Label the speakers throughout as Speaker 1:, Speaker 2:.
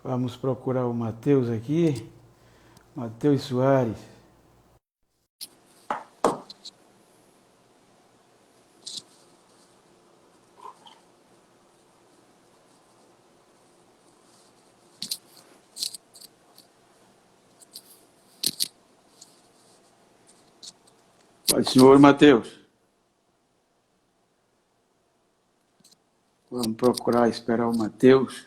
Speaker 1: Vamos procurar o Mateus aqui. Mateus Soares. Pode, senhor Mateus. Vamos procurar, esperar o Mateus.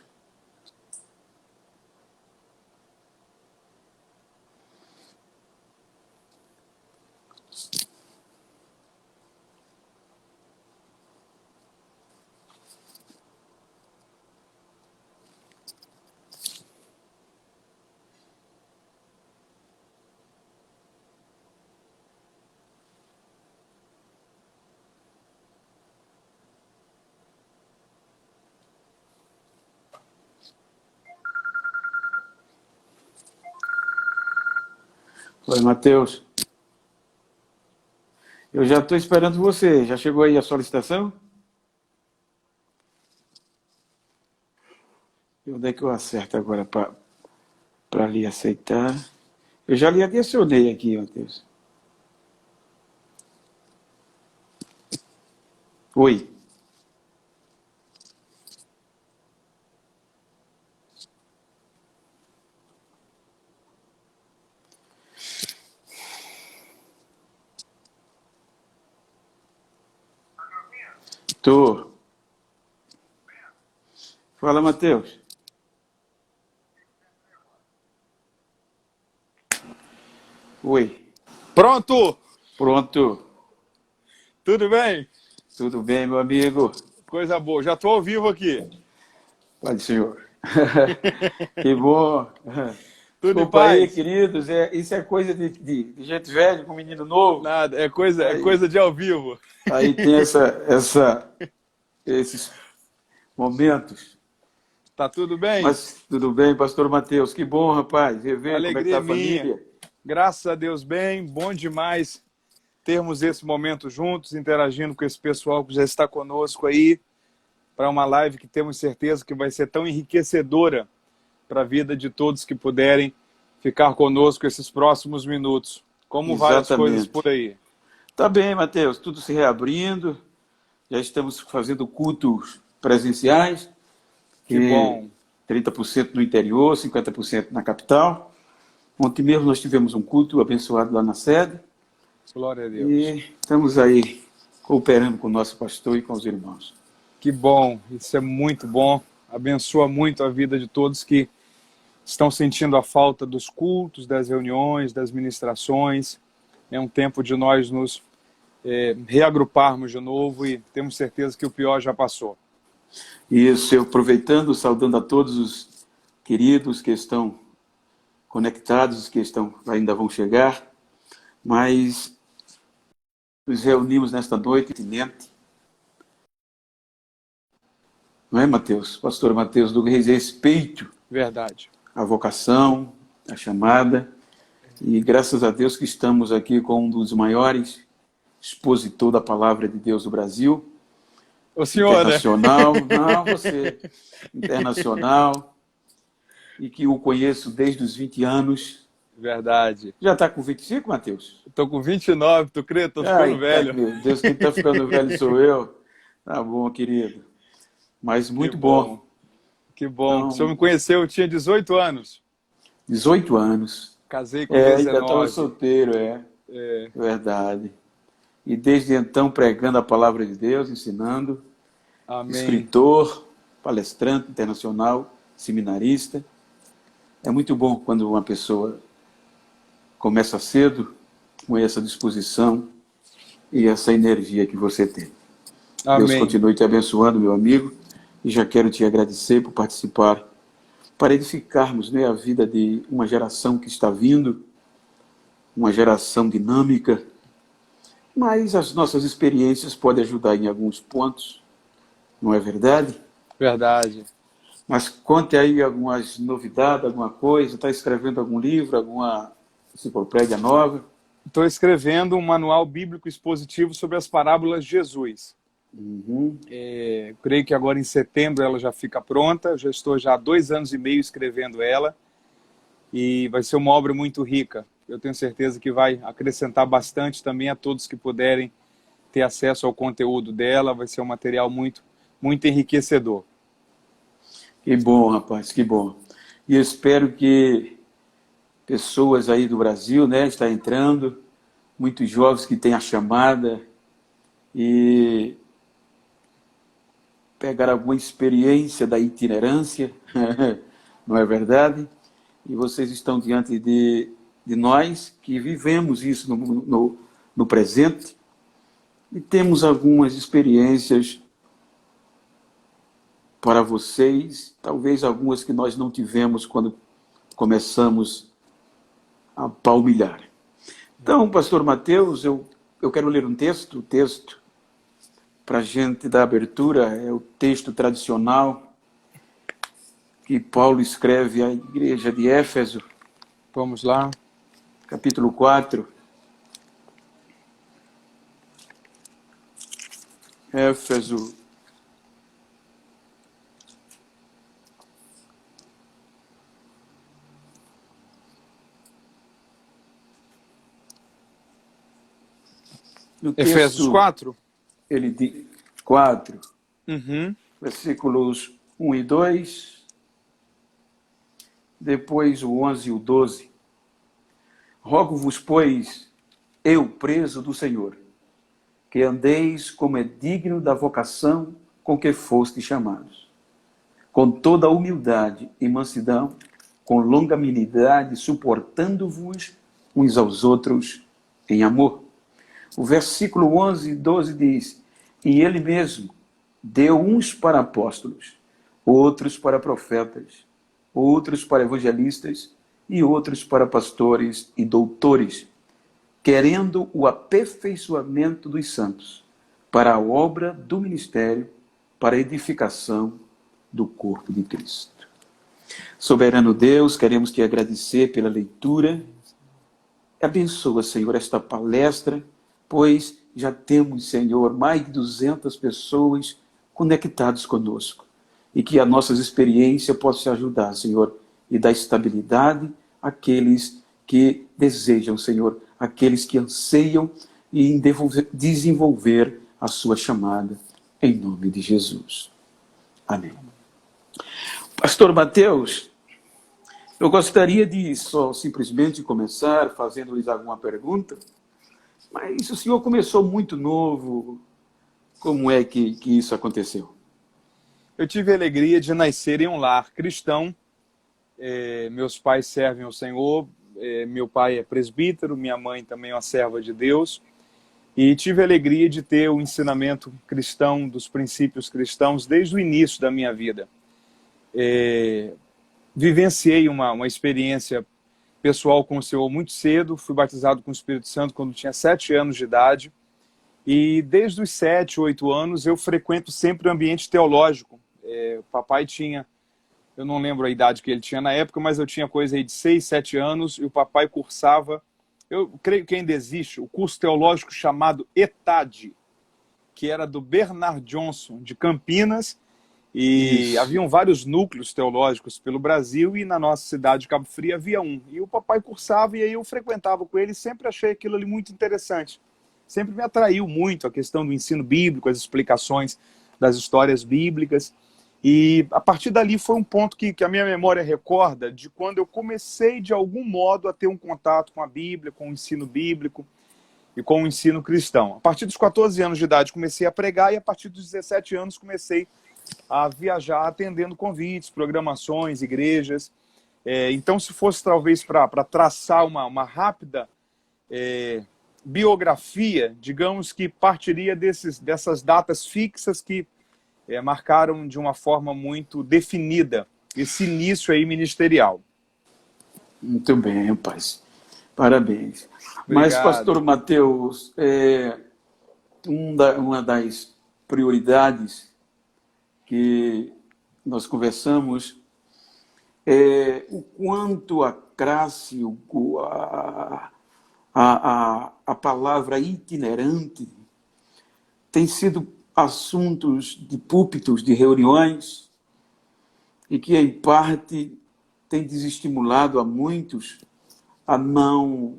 Speaker 1: Oi, Mateus. Eu já estou esperando você. Já chegou aí a solicitação? E onde é que eu acerto agora para lhe aceitar? Eu já lhe adicionei aqui, Mateus. Oi. Tô. Fala, Mateus. Oi.
Speaker 2: Pronto!
Speaker 1: Pronto.
Speaker 2: Tudo bem?
Speaker 1: Tudo bem, meu amigo?
Speaker 2: Coisa boa. Já estou ao vivo aqui.
Speaker 1: Pode, senhor. Que bom.
Speaker 2: Tudo em
Speaker 1: Desculpa aí,
Speaker 2: paz?
Speaker 1: queridos. Isso é coisa de gente velha com menino novo.
Speaker 2: Nada, é coisa de ao vivo.
Speaker 1: Aí tem esses momentos.
Speaker 2: Tá tudo bem?
Speaker 1: Mas tudo bem, pastor Mateus? Que bom, rapaz. Rever como é que
Speaker 2: Alegria
Speaker 1: tá a
Speaker 2: minha.
Speaker 1: família.
Speaker 2: Graças a Deus bem, bom demais termos esse momento juntos, interagindo com esse pessoal que já está conosco aí, para uma live que temos certeza que vai ser tão enriquecedora para a vida de todos que puderem ficar conosco esses próximos minutos. Como vai as coisas
Speaker 1: Exatamente.
Speaker 2: por aí?
Speaker 1: Tá bem, Mateus. Tudo se reabrindo. Já estamos fazendo cultos presenciais.
Speaker 2: Que bom.
Speaker 1: 30% no interior, 50% na capital. Ontem mesmo nós tivemos um culto abençoado lá na sede.
Speaker 2: Glória a Deus.
Speaker 1: E estamos aí cooperando com o nosso pastor e com os irmãos.
Speaker 2: Que bom, isso é muito bom. Abençoa muito a vida de todos que estão sentindo a falta dos cultos, das reuniões, das ministrações. É um tempo de nós nos reagruparmos de novo e temos certeza que o pior já passou.
Speaker 1: Isso, eu aproveitando, saudando a todos os queridos que estão conectados, que ainda vão chegar, mas nos reunimos nesta noite, continente. Não é, Mateus? Pastor Mateus do Reis, respeito
Speaker 2: Verdade.
Speaker 1: a vocação, a chamada, e graças a Deus que estamos aqui com um dos maiores expositor da palavra de Deus do Brasil,
Speaker 2: O senhor,
Speaker 1: internacional, né? Não, você, internacional, e que o conheço desde os 20 anos.
Speaker 2: Verdade.
Speaker 1: Já está com 25, Mateus?
Speaker 2: Estou com 29, tu crê? Estou ficando velho.
Speaker 1: Meu Deus, quem está ficando velho sou eu. Tá bom, querido. Mas muito bom.
Speaker 2: Que bom.
Speaker 1: Então,
Speaker 2: O senhor me conheceu, eu tinha 18 anos.
Speaker 1: 18 anos.
Speaker 2: Casei com 19.
Speaker 1: Ainda estava solteiro, Verdade. E desde então pregando a palavra de Deus, ensinando.
Speaker 2: Amém.
Speaker 1: Escritor, palestrante internacional, seminarista. É muito bom quando uma pessoa começa cedo com essa disposição e essa energia que você tem.
Speaker 2: Amém.
Speaker 1: Deus continue te abençoando, meu amigo, e já quero te agradecer por participar, para edificarmos, né, a vida de uma geração que está vindo, uma geração dinâmica, mas as nossas experiências podem ajudar em alguns pontos, não é verdade?
Speaker 2: Verdade.
Speaker 1: Mas conte aí algumas novidades, alguma coisa, está escrevendo algum livro, alguma enciclopédia nova?
Speaker 2: Estou escrevendo um manual bíblico expositivo sobre as parábolas de Jesus. Creio que agora em setembro ela já fica pronta. Já estou há 2 anos e meio escrevendo ela e vai ser uma obra muito rica. Eu tenho certeza que vai acrescentar bastante também a todos que puderem ter acesso ao conteúdo dela. Vai ser um material muito, muito enriquecedor.
Speaker 1: Que bom, rapaz, que bom. E eu espero que pessoas aí do Brasil, né, está entrando, muitos jovens que têm a chamada e pegar alguma experiência da itinerância, não é verdade? E vocês estão diante de nós que vivemos isso no presente e temos algumas experiências para vocês, talvez algumas que nós não tivemos quando começamos a palmilhar. Então, pastor Mateus, eu quero ler um texto, o texto para a gente dar abertura, é o texto tradicional que Paulo escreve à igreja de Éfeso.
Speaker 2: Vamos lá.
Speaker 1: Capítulo 4. Éfeso. No texto,
Speaker 2: Efésios 4?
Speaker 1: Ele diz 4,
Speaker 2: Uhum.
Speaker 1: versículos 1 e 2, depois o 11 e o 12. Rogo-vos, pois, eu, preso do Senhor, que andeis como é digno da vocação com que fostes chamados, com toda a humildade e mansidão, com longanimidade, suportando-vos uns aos outros em amor. O versículo 11 e 12 diz: e ele mesmo deu uns para apóstolos, outros para profetas, outros para evangelistas e outros para pastores e doutores, querendo o aperfeiçoamento dos santos, para a obra do ministério, para a edificação do corpo de Cristo. Soberano Deus, queremos te agradecer pela leitura. Abençoa, Senhor, esta palestra, pois já temos, Senhor, mais de 200 pessoas conectadas conosco. E que a nossa experiência possa ajudar, Senhor, e dar estabilidade àqueles que desejam, Senhor, aqueles que anseiam em desenvolver a sua chamada, em nome de Jesus. Amém. Pastor Mateus, eu gostaria de só simplesmente começar fazendo-lhes alguma pergunta, mas o senhor começou muito novo, como é que isso aconteceu?
Speaker 2: Eu tive a alegria de nascer em um lar cristão. Meus pais servem ao Senhor, meu pai é presbítero, minha mãe também é uma serva de Deus, e tive a alegria de ter o ensinamento cristão, dos princípios cristãos, desde o início da minha vida. Vivenciei uma experiência pessoal com o Senhor muito cedo, fui batizado com o Espírito Santo quando tinha 7 anos de idade, e desde os 7, 8 anos eu frequento sempre o ambiente teológico. O papai tinha, eu não lembro a idade que ele tinha na época, mas eu tinha coisa aí de 6, 7 anos, e o papai cursava, eu creio que ainda existe, o curso teológico chamado ETAD, que era do Bernard Johnson, de Campinas, e haviam vários núcleos teológicos pelo Brasil, e na nossa cidade de Cabo Frio havia um. E o papai cursava, e aí eu frequentava com ele, e sempre achei aquilo ali muito interessante. Sempre me atraiu muito a questão do ensino bíblico, as explicações das histórias bíblicas. E a partir dali foi um ponto que a minha memória recorda de quando eu comecei, de algum modo, a ter um contato com a Bíblia, com o ensino bíblico e com o ensino cristão. A partir dos 14 anos de idade comecei a pregar, e a partir dos 17 anos comecei a viajar atendendo convites, programações, igrejas. Então, se fosse talvez para traçar uma rápida biografia, digamos que partiria dessas datas fixas que marcaram de uma forma muito definida esse início aí ministerial.
Speaker 1: Muito bem, rapaz. Parabéns.
Speaker 2: Obrigado.
Speaker 1: Mas, pastor Mateus, uma das prioridades que nós conversamos é o quanto a classe, a palavra itinerante tem sido assuntos de púlpitos, de reuniões, e que, em parte, tem desestimulado a muitos a não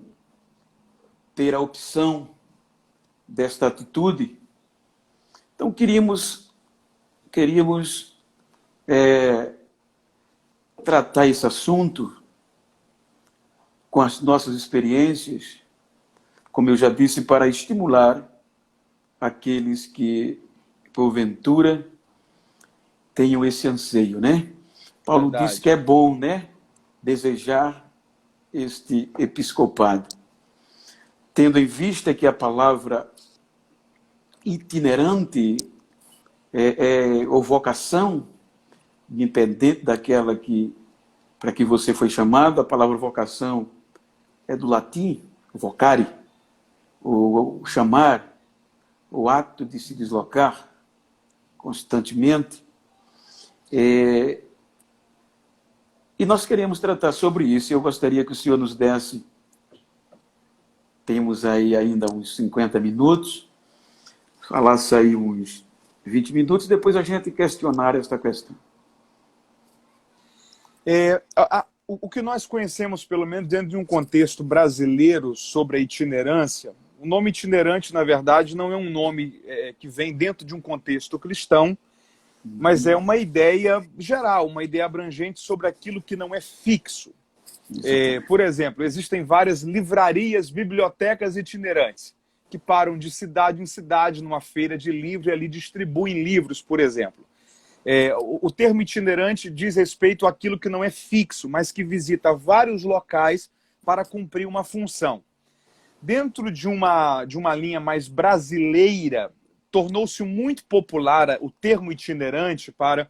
Speaker 1: ter a opção desta atitude. Então, queríamos tratar esse assunto com as nossas experiências, como eu já disse, para estimular aqueles que, porventura, tenham esse anseio, né? Paulo
Speaker 2: Verdade.
Speaker 1: disse que é bom, né, desejar este episcopado, tendo em vista que a palavra itinerante ou vocação, independente daquela para que você foi chamado, a palavra vocação é do latim, vocare, o chamar, o ato de se deslocar constantemente. E nós queremos tratar sobre isso. Eu gostaria que o senhor nos desse, temos aí ainda uns 50 minutos, falasse aí uns 20 minutos, depois a gente questionar esta questão.
Speaker 2: O que nós conhecemos, pelo menos dentro de um contexto brasileiro, sobre a itinerância, o nome itinerante, na verdade, não é um nome que vem dentro de um contexto cristão, mas é uma ideia geral, uma ideia abrangente sobre aquilo que não é fixo. Por exemplo, existem várias livrarias, bibliotecas itinerantes, que param de cidade em cidade, numa feira de livro, e ali distribuem livros, por exemplo. O termo itinerante diz respeito àquilo que não é fixo, mas que visita vários locais para cumprir uma função. Dentro de uma linha mais brasileira, tornou-se muito popular o termo itinerante para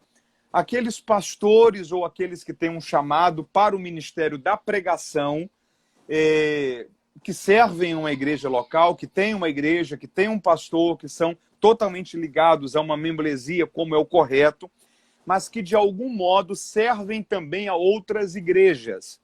Speaker 2: aqueles pastores ou aqueles que têm um chamado para o ministério da pregação, que servem uma igreja local, que tem uma igreja, que tem um pastor, que são totalmente ligados a uma membresia, como é o correto, mas que de algum modo servem também a outras igrejas.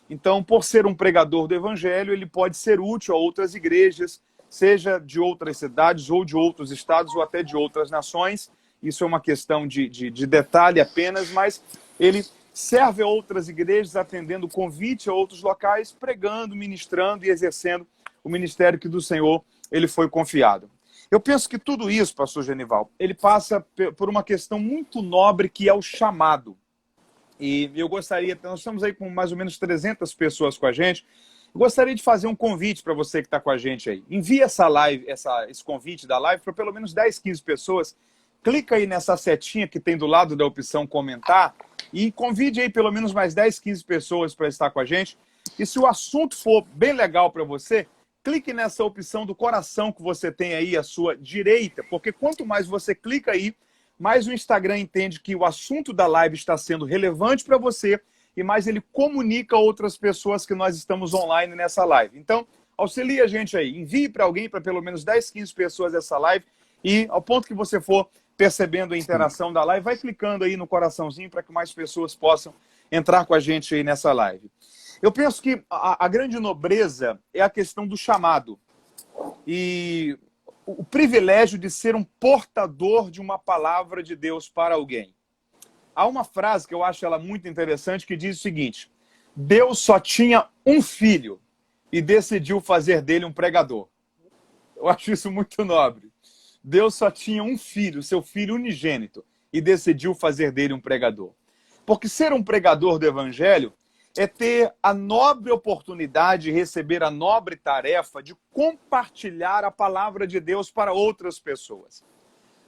Speaker 2: Então, por ser um pregador do evangelho, ele pode ser útil a outras igrejas, seja de outras cidades ou de outros estados ou até de outras nações. Isso é uma questão de detalhe apenas, mas ele serve a outras igrejas, atendendo convite a outros locais, pregando, ministrando e exercendo o ministério que do Senhor ele foi confiado. Eu penso que tudo isso, pastor Genival, ele passa por uma questão muito nobre, que é o chamado. E eu gostaria, nós estamos aí com mais ou menos 300 pessoas com a gente, eu gostaria de fazer um convite para você que está com a gente aí. Envie essa live, esse convite da live para pelo menos 10, 15 pessoas. Clica aí nessa setinha que tem do lado da opção comentar e convide aí pelo menos mais 10, 15 pessoas para estar com a gente. E se o assunto for bem legal para você, clique nessa opção do coração que você tem aí à sua direita, porque quanto mais você clica aí, mais o Instagram entende que o assunto da live está sendo relevante para você e mais ele comunica a outras pessoas que nós estamos online nessa live. Então, auxilie a gente aí, envie para alguém, para pelo menos 10, 15 pessoas essa live e ao ponto que você for percebendo a interação da live, vai clicando aí no coraçãozinho para que mais pessoas possam entrar com a gente aí nessa live. Eu penso que a grande nobreza é a questão do chamado e o privilégio de ser um portador de uma palavra de Deus para alguém. Há uma frase que eu acho ela muito interessante que diz o seguinte: Deus só tinha um filho e decidiu fazer dele um pregador. Eu acho isso muito nobre. Deus só tinha um filho, seu filho unigênito, e decidiu fazer dele um pregador. Porque ser um pregador do evangelho é ter a nobre oportunidade de receber a nobre tarefa de compartilhar a palavra de Deus para outras pessoas.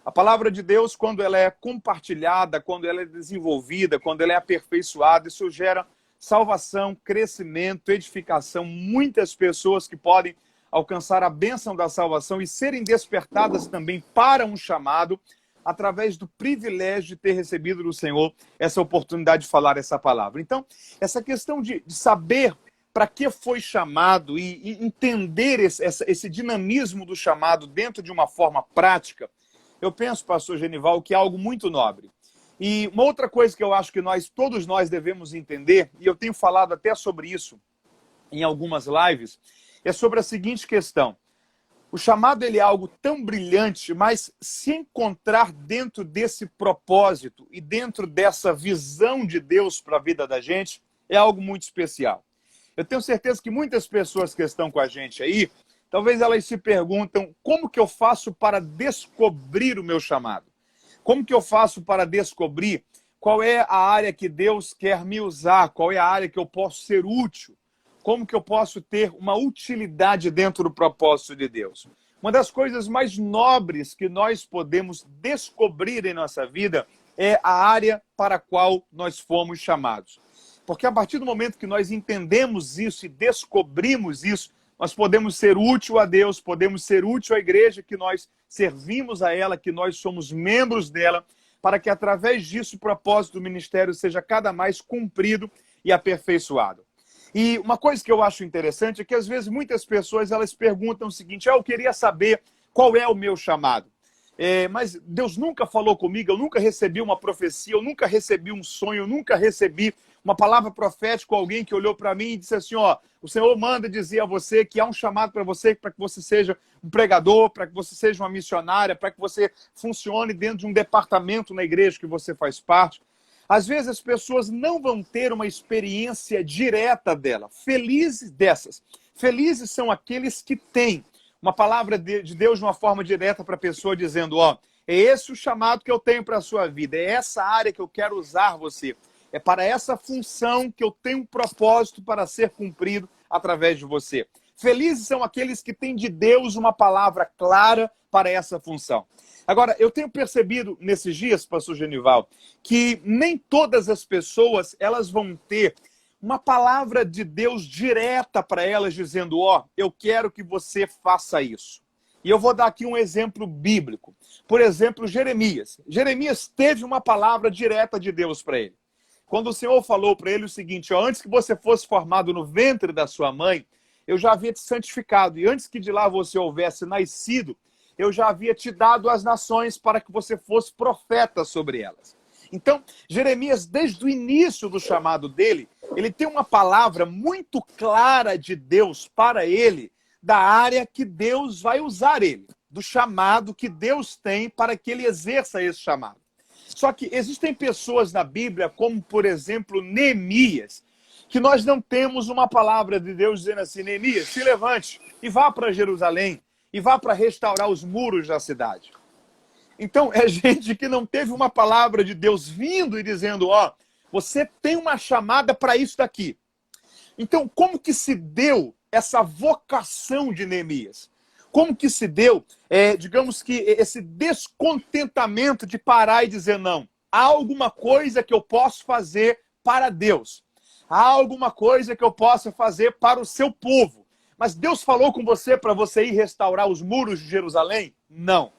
Speaker 2: A palavra de Deus, quando ela é compartilhada, quando ela é desenvolvida, quando ela é aperfeiçoada, isso gera salvação, crescimento, edificação. Muitas pessoas que podem alcançar a bênção da salvação e serem despertadas também para um chamado, através do privilégio de ter recebido do Senhor essa oportunidade de falar essa palavra. Então, essa questão de saber para que foi chamado e entender esse dinamismo do chamado dentro de uma forma prática, eu penso, pastor Genival, que é algo muito nobre. E uma outra coisa que eu acho que todos nós devemos entender, e eu tenho falado até sobre isso em algumas lives, é sobre a seguinte questão. O chamado ele é algo tão brilhante, mas se encontrar dentro desse propósito e dentro dessa visão de Deus para a vida da gente é algo muito especial. Eu tenho certeza que muitas pessoas que estão com a gente aí, talvez elas se perguntam como que eu faço para descobrir o meu chamado? Como que eu faço para descobrir qual é a área que Deus quer me usar? Qual é a área que eu posso ser útil? Como que eu posso ter uma utilidade dentro do propósito de Deus? Uma das coisas mais nobres que nós podemos descobrir em nossa vida é a área para a qual nós fomos chamados. Porque a partir do momento que nós entendemos isso e descobrimos isso, nós podemos ser útil a Deus, podemos ser útil à igreja que nós servimos a ela, que nós somos membros dela, para que através disso o propósito do ministério seja cada mais cumprido e aperfeiçoado. E uma coisa que eu acho interessante é que às vezes muitas pessoas elas perguntam o seguinte: eu queria saber qual é o meu chamado. Mas Deus nunca falou comigo, eu nunca recebi uma profecia, eu nunca recebi um sonho, eu nunca recebi uma palavra profética, alguém que olhou para mim e disse assim, ó, o Senhor manda dizer a você que há um chamado para que você seja um pregador, para que você seja uma missionária, para que você funcione dentro de um departamento na igreja que você faz parte. Às vezes as pessoas não vão ter uma experiência direta dela. Felizes dessas. Felizes são aqueles que têm uma palavra de Deus de uma forma direta para a pessoa, dizendo, ó, é esse o chamado que eu tenho para a sua vida, é essa área que eu quero usar você. É para essa função que eu tenho um propósito para ser cumprido através de você. Felizes são aqueles que têm de Deus uma palavra clara para essa função. Agora, eu tenho percebido nesses dias, pastor Genival, que nem todas as pessoas elas vão ter uma palavra de Deus direta para elas, dizendo, ó, eu quero que você faça isso. E eu vou dar aqui um exemplo bíblico. Por exemplo, Jeremias. Jeremias teve uma palavra direta de Deus para ele. Quando o Senhor falou para ele o seguinte, ó, antes que você fosse formado no ventre da sua mãe, eu já havia te santificado. E antes que de lá você houvesse nascido, eu já havia te dado as nações para que você fosse profeta sobre elas. Então, Jeremias, desde o início do chamado dele, ele tem uma palavra muito clara de Deus para ele, da área que Deus vai usar ele, do chamado que Deus tem para que ele exerça esse chamado. Só que existem pessoas na Bíblia, como por exemplo Neemias, que nós não temos uma palavra de Deus dizendo assim, Neemias, se levante e vá para Jerusalém e vá para restaurar os muros da cidade. Então, é gente que não teve uma palavra de Deus vindo e dizendo, ó, você tem uma chamada para isso daqui. Então, como que se deu essa vocação de Neemias? Como que se deu, digamos que, esse descontentamento de parar e dizer, não, há alguma coisa que eu posso fazer para Deus. Há alguma coisa que eu possa fazer para o seu povo. Mas Deus falou com você para você ir restaurar os muros de Jerusalém? Não.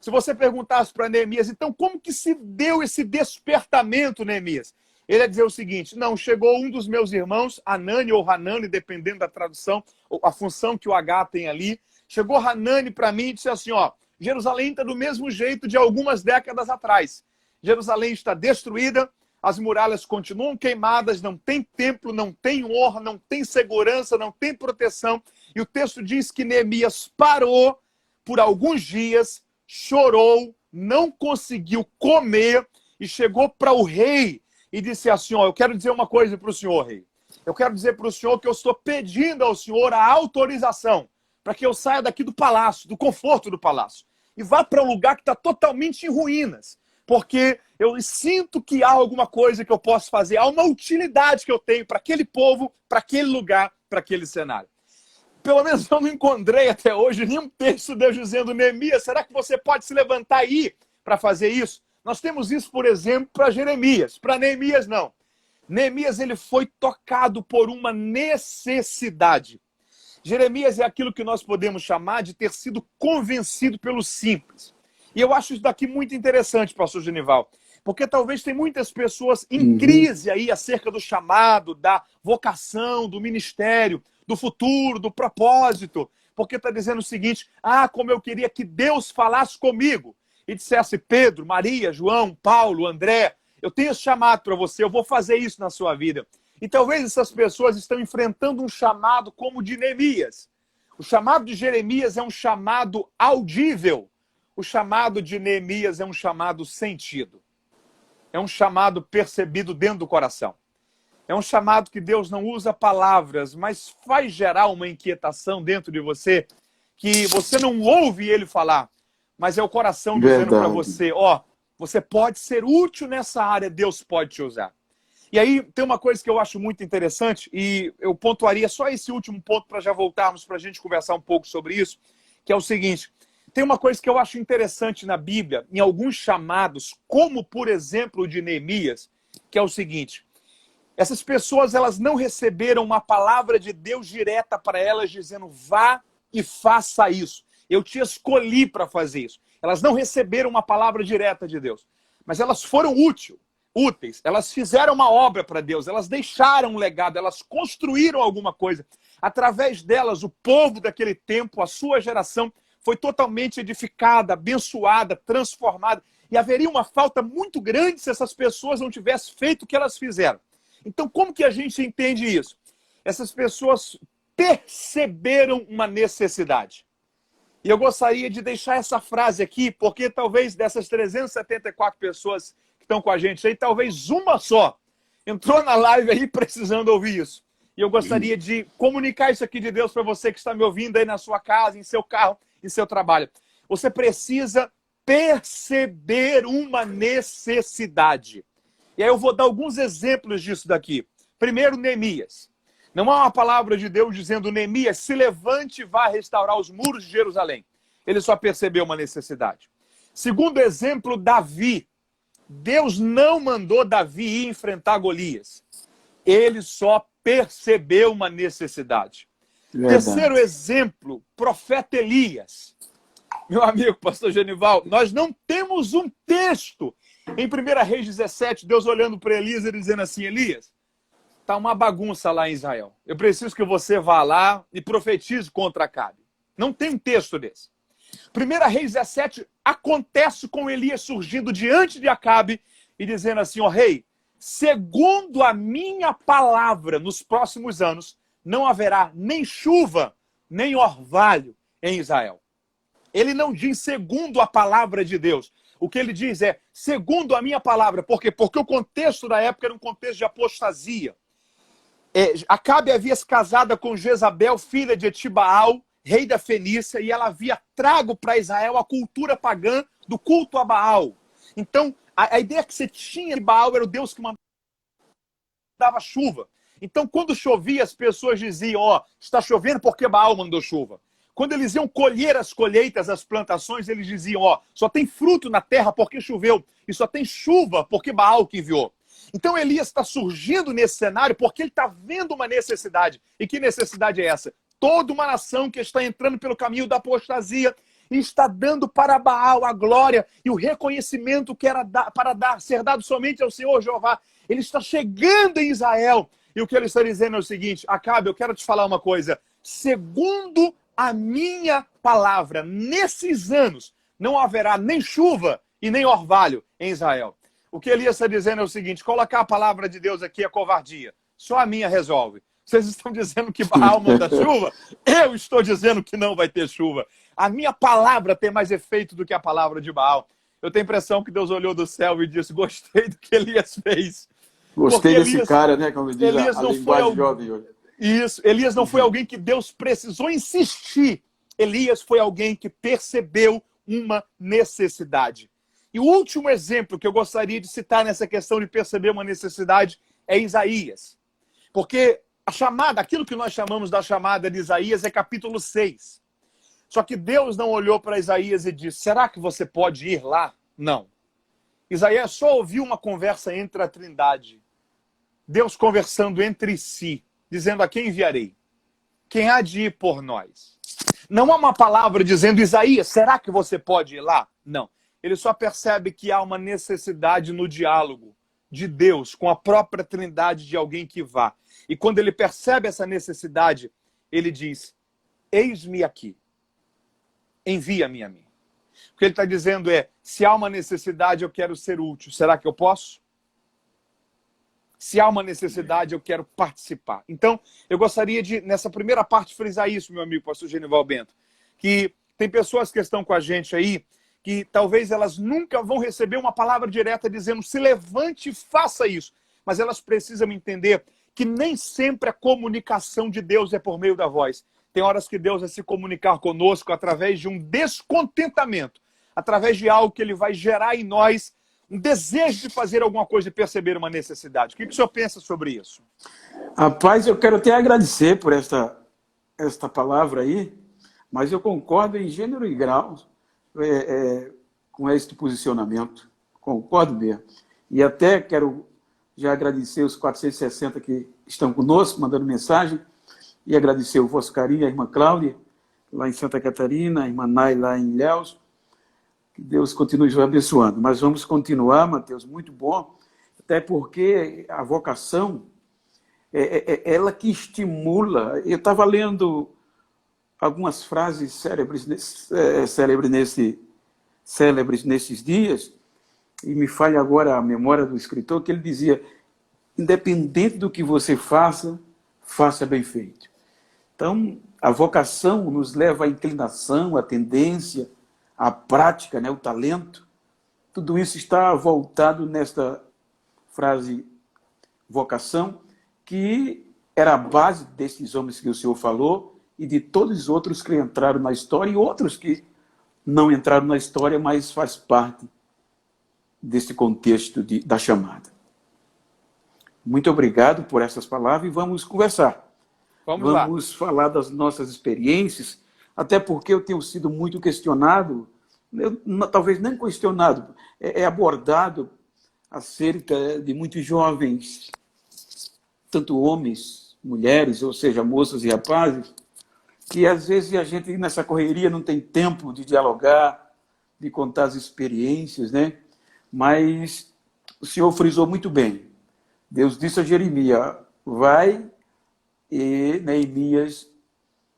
Speaker 2: Se você perguntasse para Neemias, então como que se deu esse despertamento, Neemias? Ele ia dizer o seguinte, não, chegou um dos meus irmãos, Hanani ou Hanani, dependendo da tradução, a função que o H tem ali, chegou Hanani para mim e disse assim, ó, Jerusalém está do mesmo jeito de algumas décadas atrás. Jerusalém está destruída, as muralhas continuam queimadas, não tem templo, não tem honra, não tem segurança, não tem proteção. E o texto diz que Neemias parou por alguns dias, chorou, não conseguiu comer e chegou para o rei e disse assim, ó, eu quero dizer uma coisa para o senhor, rei. Eu quero dizer para o senhor que eu estou pedindo ao senhor a autorização para que eu saia daqui do palácio, do conforto do palácio, e vá para um lugar que está totalmente em ruínas, porque eu sinto que há alguma coisa que eu posso fazer, há uma utilidade que eu tenho para aquele povo, para aquele lugar, para aquele cenário. Pelo menos eu não encontrei até hoje nenhum texto de Deus dizendo, Neemias, será que você pode se levantar aí para fazer isso? Nós temos isso, por exemplo, para Jeremias. Para Neemias, não. Neemias, ele foi tocado por uma necessidade. Jeremias é aquilo que nós podemos chamar de ter sido convencido pelo simples. E eu acho isso daqui muito interessante, pastor Genival, porque talvez tem muitas pessoas em crise aí acerca do chamado, da vocação, do ministério, do futuro, do propósito, porque está dizendo o seguinte, como eu queria que Deus falasse comigo e dissesse, Pedro, Maria, João, Paulo, André, eu tenho esse chamado para você, eu vou fazer isso na sua vida. E talvez essas pessoas estão enfrentando um chamado como o de Neemias. O chamado de Jeremias é um chamado audível. O chamado de Neemias é um chamado sentido. É um chamado percebido dentro do coração. É um chamado que Deus não usa palavras, mas faz gerar uma inquietação dentro de você, que você não ouve ele falar, mas é o coração dizendo para você, ó, você pode ser útil nessa área, Deus pode te usar. E aí tem uma coisa que eu acho muito interessante, e eu pontuaria só esse último ponto para já voltarmos para a gente conversar um pouco sobre isso, que é o seguinte: tem uma coisa que eu acho interessante na Bíblia, em alguns chamados, como por exemplo o de Neemias, que é o seguinte: essas pessoas, elas não receberam uma palavra de Deus direta para elas, dizendo, vá e faça isso. Eu te escolhi para fazer isso. Elas não receberam uma palavra direta de Deus, mas elas foram úteis. Elas fizeram uma obra para Deus, elas deixaram um legado, elas construíram alguma coisa. Através delas, o povo daquele tempo, a sua geração, foi totalmente edificada, abençoada, transformada. E haveria uma falta muito grande se essas pessoas não tivessem feito o que elas fizeram. Então, como que a gente entende isso? Essas pessoas perceberam uma necessidade. E eu gostaria de deixar essa frase aqui, porque talvez dessas 374 pessoas que estão com a gente aí, talvez uma só entrou na live aí precisando ouvir isso. E eu gostaria de comunicar isso aqui de Deus para você que está me ouvindo aí na sua casa, em seu carro, em seu trabalho. Você precisa perceber uma necessidade. E aí eu vou dar alguns exemplos disso daqui. Primeiro, Neemias. Não há uma palavra de Deus dizendo, Neemias, se levante e vá restaurar os muros de Jerusalém. Ele só percebeu uma necessidade. Segundo exemplo, Davi. Deus não mandou Davi ir enfrentar Golias. Ele só percebeu uma necessidade.
Speaker 1: Verdade.
Speaker 2: Terceiro exemplo, profeta Elias. Meu amigo, pastor Genival, nós não temos um texto em 1 Reis 17, Deus olhando para Elias e dizendo assim, Elias, tá uma bagunça lá em Israel. Eu preciso que você vá lá e profetize contra Acabe. Não tem um texto desse. 1 Reis 17 acontece com Elias surgindo diante de Acabe e dizendo assim, ó rei, segundo a minha palavra, nos próximos anos, não haverá nem chuva, nem orvalho em Israel. Ele não diz segundo a palavra de Deus. O que ele diz é, segundo a minha palavra. Por quê? Porque o contexto da época era um contexto de apostasia. Acabe havia se casado com Jezabel, filha de Etibaal, rei da Fenícia, e ela havia trago para Israel a cultura pagã do culto a Baal. Então, a ideia que você tinha de Baal era o Deus que mandava chuva. Então, quando chovia, as pessoas diziam, ó, está chovendo porque Baal mandou chuva. Quando eles iam colher as colheitas, as plantações, eles diziam, ó, só tem fruto na terra porque choveu, e só tem chuva porque Baal que enviou. Então Elias está surgindo nesse cenário porque ele está vendo uma necessidade. E que necessidade é essa? Toda uma nação que está entrando pelo caminho da apostasia e está dando para Baal a glória e o reconhecimento que era para ser dado somente ao Senhor Jeová. Ele está chegando em Israel. E o que ele está dizendo é o seguinte, Acabe, eu quero te falar uma coisa. Segundo a minha palavra, nesses anos, não haverá nem chuva e nem orvalho em Israel. O que Elias está dizendo é o seguinte, colocar a palavra de Deus aqui é covardia. Só a minha resolve. Vocês estão dizendo que Baal manda chuva? Eu estou dizendo que não vai ter chuva. A minha palavra tem mais efeito do que a palavra de Baal. Eu tenho a impressão que Deus olhou do céu e disse, gostei do que Elias fez.
Speaker 1: Gostei desse cara, né? Como diz
Speaker 2: Elias
Speaker 1: a
Speaker 2: não
Speaker 1: linguagem
Speaker 2: foi
Speaker 1: jovem hoje.
Speaker 2: Isso, Elias não foi alguém que Deus precisou insistir. Elias foi alguém que percebeu uma necessidade. E o último exemplo que eu gostaria de citar nessa questão de perceber uma necessidade é Isaías. Porque a chamada, aquilo que nós chamamos da chamada de Isaías é capítulo 6. Só que Deus não olhou para Isaías e disse, será que você pode ir lá? Não. Isaías só ouviu uma conversa entre a Trindade. Deus conversando entre si, dizendo a quem enviarei? Quem há de ir por nós? Não há uma palavra dizendo, Isaías, será que você pode ir lá? Não. Ele só percebe que há uma necessidade no diálogo de Deus com a própria Trindade de alguém que vá. E quando ele percebe essa necessidade, ele diz, eis-me aqui, envia-me a mim. O que ele está dizendo é, se há uma necessidade, eu quero ser útil. Será que eu posso? Se há uma necessidade, eu quero participar. Então, eu gostaria de, nessa primeira parte, frisar isso, meu amigo pastor Genival Bento, que tem pessoas que estão com a gente aí, que talvez elas nunca vão receber uma palavra direta dizendo se levante e faça isso. Mas elas precisam entender que nem sempre a comunicação de Deus é por meio da voz. Tem horas que Deus vai se comunicar conosco através de um descontentamento, através de algo que Ele vai gerar em nós um desejo de fazer alguma coisa e perceber uma necessidade. O que o senhor pensa sobre isso?
Speaker 1: Rapaz, eu quero até agradecer por esta palavra aí, mas eu concordo em gênero e grau com este posicionamento. Concordo mesmo. E até quero já agradecer os 460 que estão conosco, mandando mensagem, e agradecer o vosso carinho, a irmã Cláudia, lá em Santa Catarina, a irmã Nay, lá em Ilhéus. Que Deus continue nos abençoando. Mas vamos continuar, Mateus, muito bom, até porque a vocação ela que estimula. Eu estava lendo algumas frases célebres nesses dias, e me falha agora a memória do escritor, que ele dizia: independente do que você faça, faça bem feito. Então, a vocação nos leva à inclinação, à tendência, a prática, né, o talento, tudo isso está voltado nesta frase vocação, que era a base desses homens que o senhor falou e de todos os outros que entraram na história e outros que não entraram na história, mas faz parte desse contexto da chamada. Muito obrigado por essas palavras e vamos conversar. Vamos falar das nossas experiências, até porque eu tenho sido muito questionado, talvez nem questionado, abordado acerca de muitos jovens, tanto homens, mulheres, ou seja, moças e rapazes, que às vezes a gente nessa correria não tem tempo de dialogar, de contar as experiências, né? Mas o senhor frisou muito bem. Deus disse a Jeremias: vai, e Neemias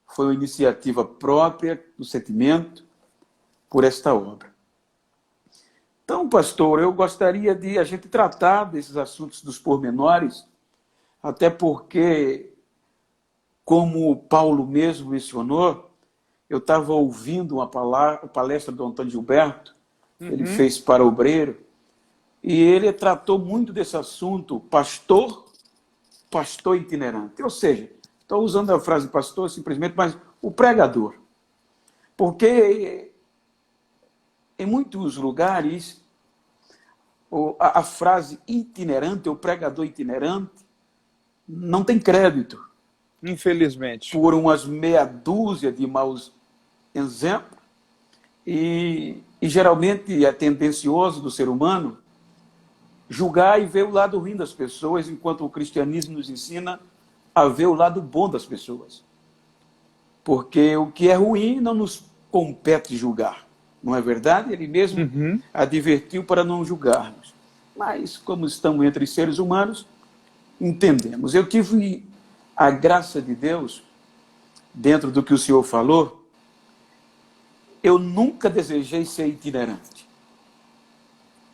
Speaker 1: foi uma iniciativa própria do sentimento por esta obra. Então, pastor, eu gostaria de a gente tratar desses assuntos dos pormenores, até porque, como Paulo mesmo mencionou, eu estava ouvindo uma palestra do Antônio Gilberto, ele fez para Obreiro, e ele tratou muito desse assunto, pastor itinerante. Ou seja, estou usando a frase pastor simplesmente, mas o pregador. Porque em muitos lugares a frase itinerante, o pregador itinerante, não tem crédito.
Speaker 2: Infelizmente.
Speaker 1: Por umas meia dúzia de maus exemplos. E geralmente é tendencioso do ser humano julgar e ver o lado ruim das pessoas, enquanto o cristianismo nos ensina a ver o lado bom das pessoas. Porque o que é ruim não nos compete julgar. Não é verdade? Ele mesmo advertiu para não julgarmos. Mas, como estamos entre seres humanos, entendemos. Eu tive a graça de Deus, dentro do que o senhor falou, eu nunca desejei ser itinerante.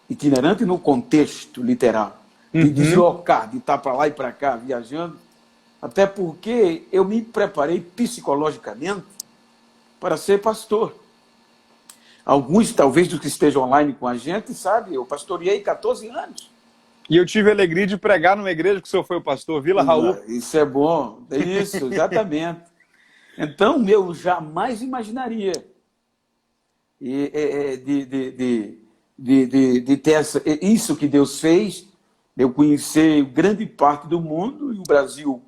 Speaker 1: Itinerante no contexto literal, de deslocar, de estar para lá e para cá, viajando, até porque eu me preparei psicologicamente para ser pastor. Alguns, talvez, dos que estejam online com a gente, sabe, eu pastoreei 14 anos.
Speaker 2: E eu tive a alegria de pregar numa igreja que o senhor foi o pastor, Vila Raul.
Speaker 1: Isso é bom, é isso, exatamente. Então, eu jamais imaginaria de ter isso que Deus fez, eu conhecer grande parte do mundo, e o Brasil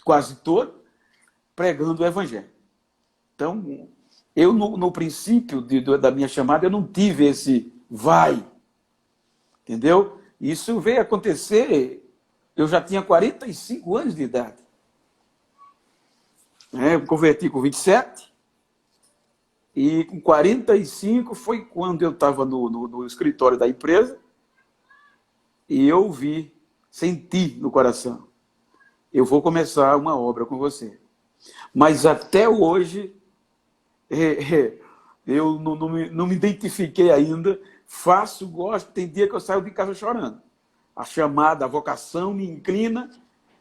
Speaker 1: quase todo, pregando o Evangelho. Então, eu, no princípio da minha chamada, eu não tive esse vai, entendeu? Isso veio acontecer, eu já tinha 45 anos de idade. Eu me converti com 27, e com 45 foi quando eu estava no escritório da empresa, e eu senti no coração: eu vou começar uma obra com você. Mas até hoje, eu não me identifiquei ainda, gosto, tem dia que eu saio de casa chorando. a chamada, a vocação me inclina,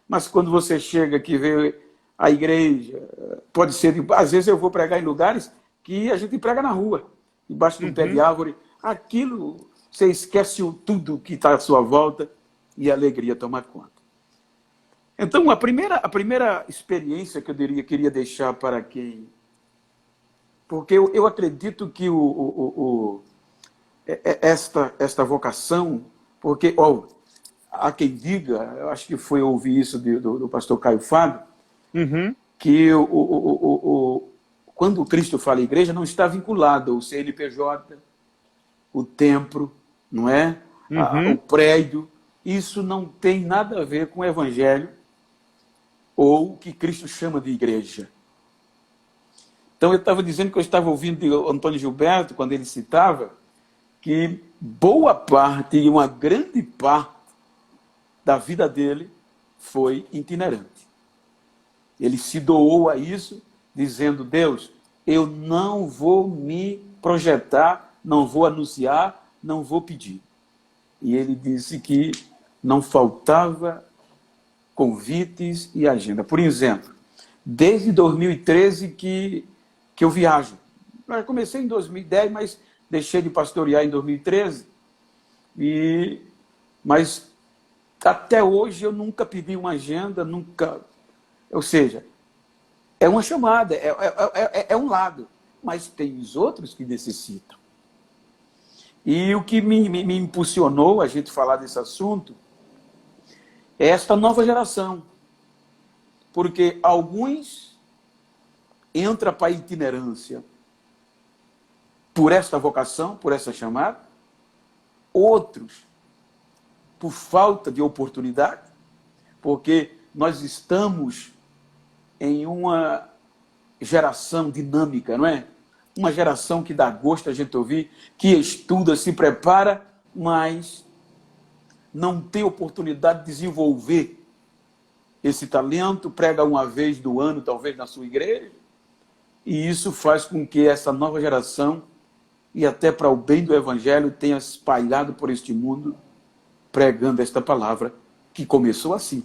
Speaker 1: mas quando você chega aqui e vê a igreja, pode ser, às vezes eu vou pregar em lugares que a gente prega na rua, debaixo de um pé de árvore, aquilo, você esquece tudo que está à sua volta e a alegria toma conta. Então, a primeira experiência que eu queria deixar para quem... Porque eu acredito que esta vocação, porque há quem diga, eu acho que foi ouvir isso do pastor Caio Fábio, que quando Cristo fala igreja, não está vinculado ao CNPJ, o templo, não é? O prédio. Isso não tem nada a ver com o evangelho ou o que Cristo chama de igreja. Então, eu estava dizendo que eu estava ouvindo de Antônio Gilberto, quando ele citava, que boa parte e uma grande parte da vida dele foi itinerante. Ele se doou a isso, dizendo, Deus, eu não vou me projetar, não vou anunciar, não vou pedir. E ele disse que não faltava convites e agenda. Por exemplo, desde 2013 que eu viajo. Eu comecei em 2010, mas deixei de pastorear em 2013. Mas até hoje eu nunca pedi uma agenda, nunca... Ou seja, é uma chamada, é um lado, mas tem os outros que necessitam. E o que me impulsionou a gente falar desse assunto é esta nova geração. Porque alguns entram para a itinerância por esta vocação, por essa chamada, outros por falta de oportunidade, porque nós estamos em uma geração dinâmica, não é? Uma geração que dá gosto a gente ouvir, que estuda, se prepara, mas não tem oportunidade de desenvolver esse talento, prega uma vez do ano, talvez, na sua igreja, e isso faz com que essa nova geração, e até para o bem do evangelho, tenha espalhado por este mundo, pregando esta palavra, que começou assim,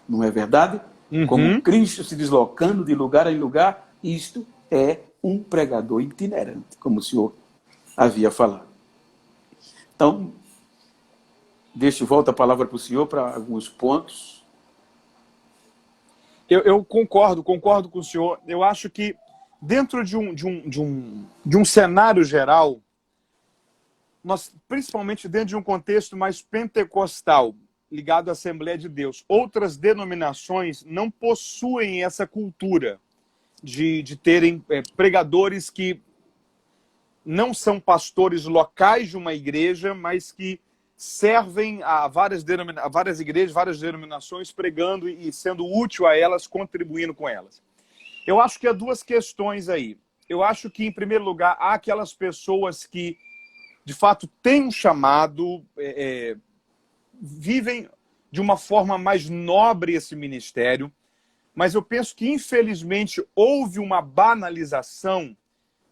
Speaker 1: não é verdade? Como Cristo se deslocando de lugar em lugar, isto é um pregador itinerante, como o senhor havia falado. Então, volto a palavra para o senhor para alguns pontos.
Speaker 2: Eu concordo com o senhor. Eu acho que dentro de um cenário geral, nós, principalmente dentro de um contexto mais pentecostal, ligado à Assembleia de Deus, outras denominações não possuem essa cultura de terem pregadores que não são pastores locais de uma igreja, mas que servem a várias igrejas, várias denominações, pregando e sendo útil a elas, contribuindo com elas. Eu acho que há duas questões aí. Eu acho que, em primeiro lugar, há aquelas pessoas que, de fato, têm um chamado, vivem de uma forma mais nobre esse ministério, mas eu penso que, infelizmente, houve uma banalização,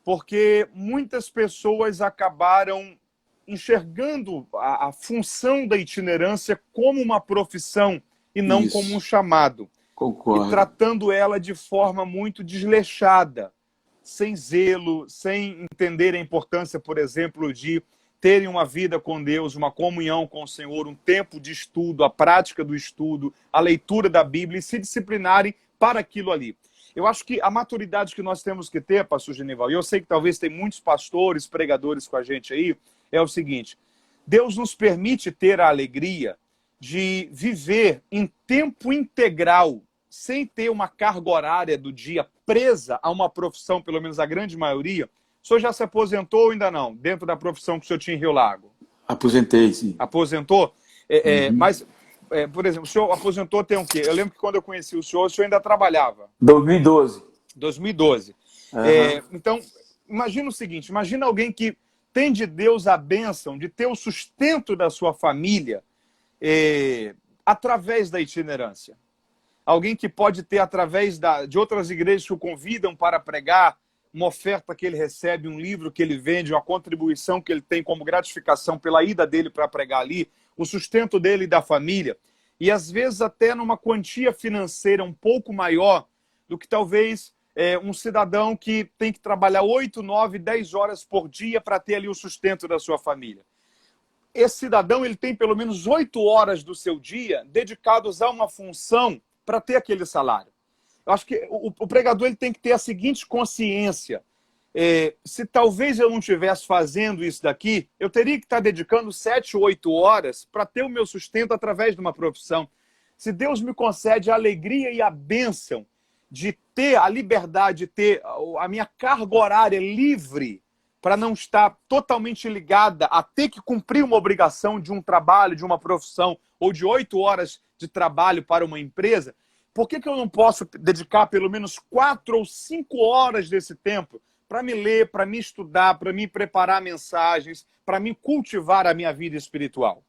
Speaker 2: porque muitas pessoas acabaram enxergando a função da itinerância como uma profissão e não como um chamado.
Speaker 1: Concordo.
Speaker 2: E tratando ela de forma muito desleixada, sem zelo, sem entender a importância, por exemplo, de terem uma vida com Deus, uma comunhão com o Senhor, um tempo de estudo, a prática do estudo, a leitura da Bíblia e se disciplinarem para aquilo ali. Eu acho que a maturidade que nós temos que ter, pastor Genival, e eu sei que talvez tem muitos pastores, pregadores com a gente aí, é o seguinte: Deus nos permite ter a alegria de viver em tempo integral, sem ter uma carga horária do dia presa a uma profissão, pelo menos a grande maioria. O senhor já se aposentou ou ainda não, dentro da profissão que o senhor tinha em Rio Lago?
Speaker 1: Aposentei, sim.
Speaker 2: Aposentou? Mas, por exemplo, o senhor aposentou tem o quê? Eu lembro que quando eu conheci o senhor ainda trabalhava.
Speaker 1: 2012.
Speaker 2: 2012. Então, imagina o seguinte, imagina alguém que tem de Deus a bênção de ter o sustento da sua família através da itinerância. Alguém que pode ter, através de outras igrejas que o convidam para pregar, uma oferta que ele recebe, um livro que ele vende, uma contribuição que ele tem como gratificação pela ida dele para pregar ali, o sustento dele e da família, e às vezes até numa quantia financeira um pouco maior do que talvez um cidadão que tem que trabalhar 8, 9, 10 horas por dia para ter ali o sustento da sua família. Esse cidadão ele tem pelo menos 8 horas do seu dia dedicados a uma função para ter aquele salário. Eu acho que o pregador ele tem que ter a seguinte consciência. Se talvez eu não estivesse fazendo isso daqui, eu teria que estar dedicando 7, 8 horas para ter o meu sustento através de uma profissão. Se Deus me concede a alegria e a bênção de ter a liberdade, de ter a minha carga horária livre, para não estar totalmente ligada a ter que cumprir uma obrigação de um trabalho, de uma profissão, ou de 8 horas de trabalho para uma empresa, por que eu não posso dedicar pelo menos 4 ou 5 horas desse tempo para me ler, para me estudar, para me preparar mensagens, para me cultivar a minha vida espiritual?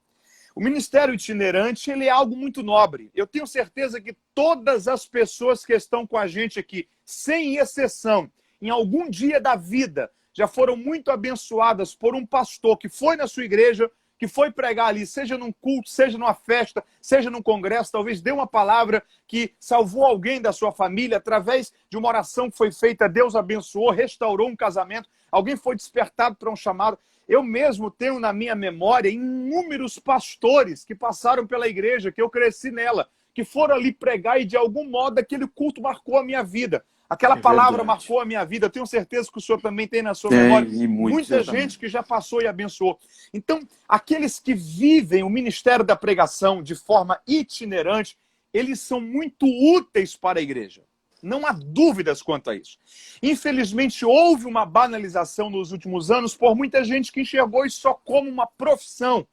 Speaker 2: O ministério itinerante ele é algo muito nobre. Eu tenho certeza que todas as pessoas que estão com a gente aqui, sem exceção, em algum dia da vida, já foram muito abençoadas por um pastor que foi na sua igreja, que foi pregar ali, seja num culto, seja numa festa, seja num congresso, talvez dê uma palavra que salvou alguém da sua família, através de uma oração que foi feita, Deus abençoou, restaurou um casamento, alguém foi despertado para um chamado. Eu mesmo tenho na minha memória inúmeros pastores que passaram pela igreja, que eu cresci nela, que foram ali pregar e de algum modo aquele culto marcou a minha vida. Aquela palavra marcou a minha vida. Eu tenho certeza que o senhor também tem na sua memória. Muita gente que já passou e abençoou. Então, aqueles que vivem o ministério da pregação de forma itinerante, eles são muito úteis para a igreja. Não há dúvidas quanto a isso. Infelizmente, houve uma banalização nos últimos anos por muita gente que enxergou isso só como uma profissão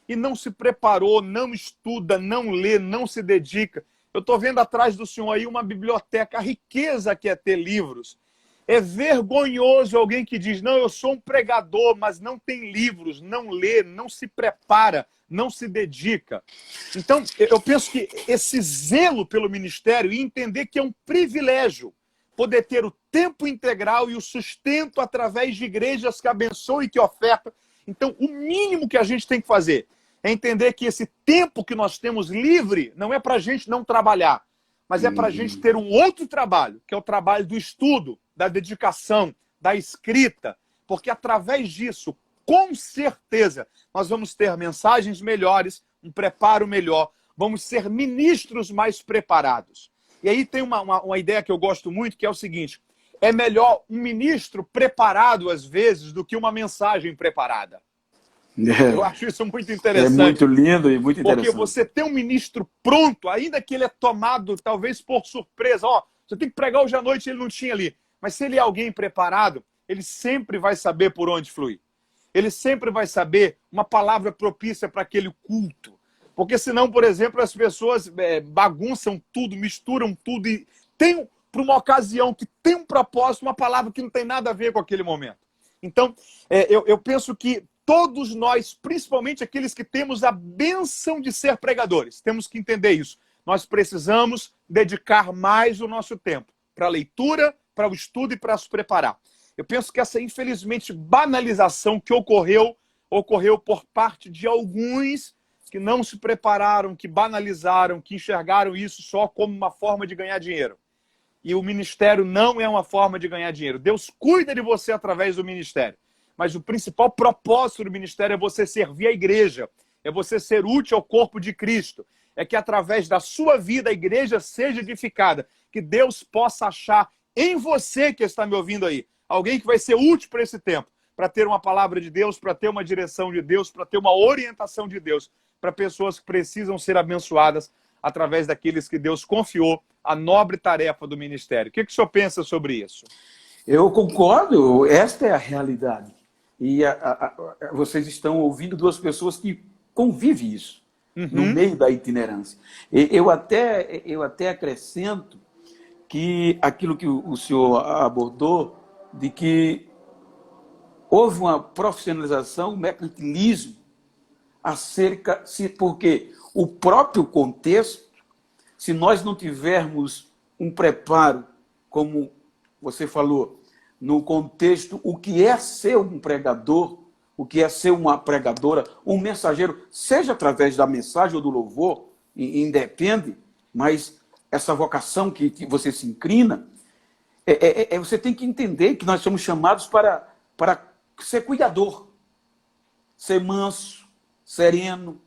Speaker 2: e não se preparou, não estuda, não lê, não se dedica. Eu estou vendo atrás do senhor aí uma biblioteca, a riqueza que é ter livros. É vergonhoso alguém que diz, não, eu sou um pregador, mas não tem livros, não lê, não se prepara, não se dedica. Então, eu penso que esse zelo pelo ministério e entender que é um privilégio poder ter o tempo integral e o sustento através de igrejas que abençoam e que ofertam. Então, o mínimo que a gente tem que fazer é entender que esse tempo que nós temos livre não é para a gente não trabalhar, mas é para a gente ter um outro trabalho, que é o trabalho do estudo, da dedicação, da escrita, porque através disso, com certeza, nós vamos ter mensagens melhores, um preparo melhor, vamos ser ministros mais preparados. E aí tem uma ideia que eu gosto muito, que é o seguinte, é melhor um ministro preparado, às vezes, do que uma mensagem preparada. Eu acho isso muito interessante.
Speaker 1: É muito lindo e muito interessante.
Speaker 2: Porque você tem um ministro pronto, ainda que ele é tomado talvez por surpresa. Ó, você tem que pregar hoje à noite, ele não tinha ali. Mas se ele é alguém preparado, ele sempre vai saber por onde fluir. Ele sempre vai saber uma palavra propícia para aquele culto. Porque senão, por exemplo, as pessoas bagunçam tudo, misturam tudo e tem para uma ocasião que tem um propósito, uma palavra que não tem nada a ver com aquele momento. Então, eu penso que todos nós, principalmente aqueles que temos a bênção de ser pregadores, temos que entender isso. Nós precisamos dedicar mais o nosso tempo para a leitura, para o estudo e para se preparar. Eu penso que essa, infelizmente, banalização que ocorreu por parte de alguns que não se prepararam, que banalizaram, que enxergaram isso só como uma forma de ganhar dinheiro. E o ministério não é uma forma de ganhar dinheiro. Deus cuida de você através do ministério. Mas o principal propósito do ministério é você servir a igreja, é você ser útil ao corpo de Cristo, é que através da sua vida a igreja seja edificada, que Deus possa achar em você que está me ouvindo aí, alguém que vai ser útil para esse tempo, para ter uma palavra de Deus, para ter uma direção de Deus, para ter uma orientação de Deus, para pessoas que precisam ser abençoadas através daqueles que Deus confiou a nobre tarefa do ministério. O que o senhor pensa sobre isso?
Speaker 1: Eu concordo, esta é a realidade. E vocês estão ouvindo duas pessoas que convivem isso, no meio da itinerância. Eu até acrescento que aquilo que o senhor abordou, de que houve uma profissionalização, um mercantilismo, porque o próprio contexto, se nós não tivermos um preparo, como você falou, no contexto, o que é ser um pregador, o que é ser uma pregadora, um mensageiro, seja através da mensagem ou do louvor, independe, mas essa vocação que você se inclina, você tem que entender que nós somos chamados para ser cuidador, ser manso, sereno.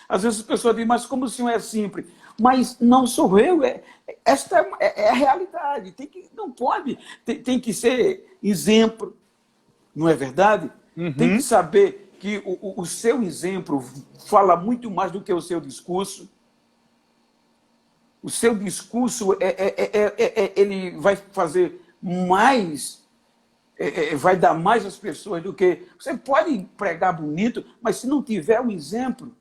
Speaker 1: Às vezes as pessoas dizem, mas como o senhor é simples? Mas não sou eu, esta é a realidade. Não pode, tem que ser exemplo, não é verdade?
Speaker 2: Uhum.
Speaker 1: Tem que saber que o seu exemplo fala muito mais do que o seu discurso. O seu discurso ele vai fazer mais, vai dar mais às pessoas do que... Você pode pregar bonito, mas se não tiver um exemplo,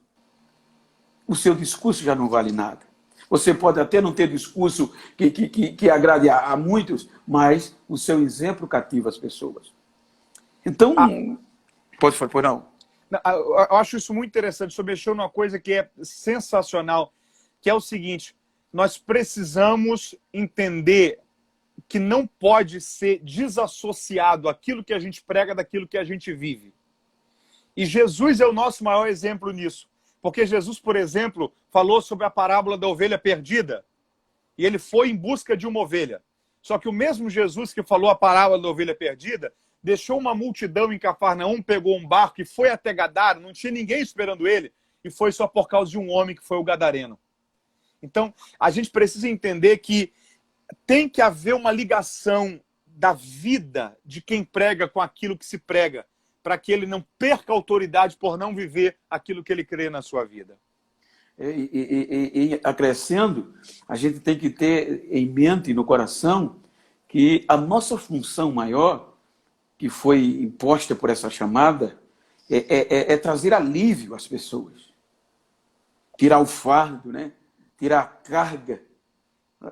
Speaker 1: o seu discurso já não vale nada. Você pode até não ter discurso que agrade a muitos, mas o seu exemplo cativa as pessoas. Então, pode falar, por não?
Speaker 2: Eu acho isso muito interessante. O senhor mexeu numa coisa que é sensacional, que é o seguinte: nós precisamos entender que não pode ser desassociado aquilo que a gente prega daquilo que a gente vive. E Jesus é o nosso maior exemplo nisso. Porque Jesus, por exemplo, falou sobre a parábola da ovelha perdida. E ele foi em busca de uma ovelha. Só que o mesmo Jesus que falou a parábola da ovelha perdida, deixou uma multidão em Cafarnaum, pegou um barco e foi até Gadara, não tinha ninguém esperando ele, e foi só por causa de um homem que foi o gadareno. Então, a gente precisa entender que tem que haver uma ligação da vida de quem prega com aquilo que se prega, para que ele não perca autoridade por não viver aquilo que ele crê na sua vida.
Speaker 1: E acrescendo, a gente tem que ter em mente e no coração que a nossa função maior, que foi imposta por essa chamada, é trazer alívio às pessoas. Tirar o fardo, né? Tirar a carga.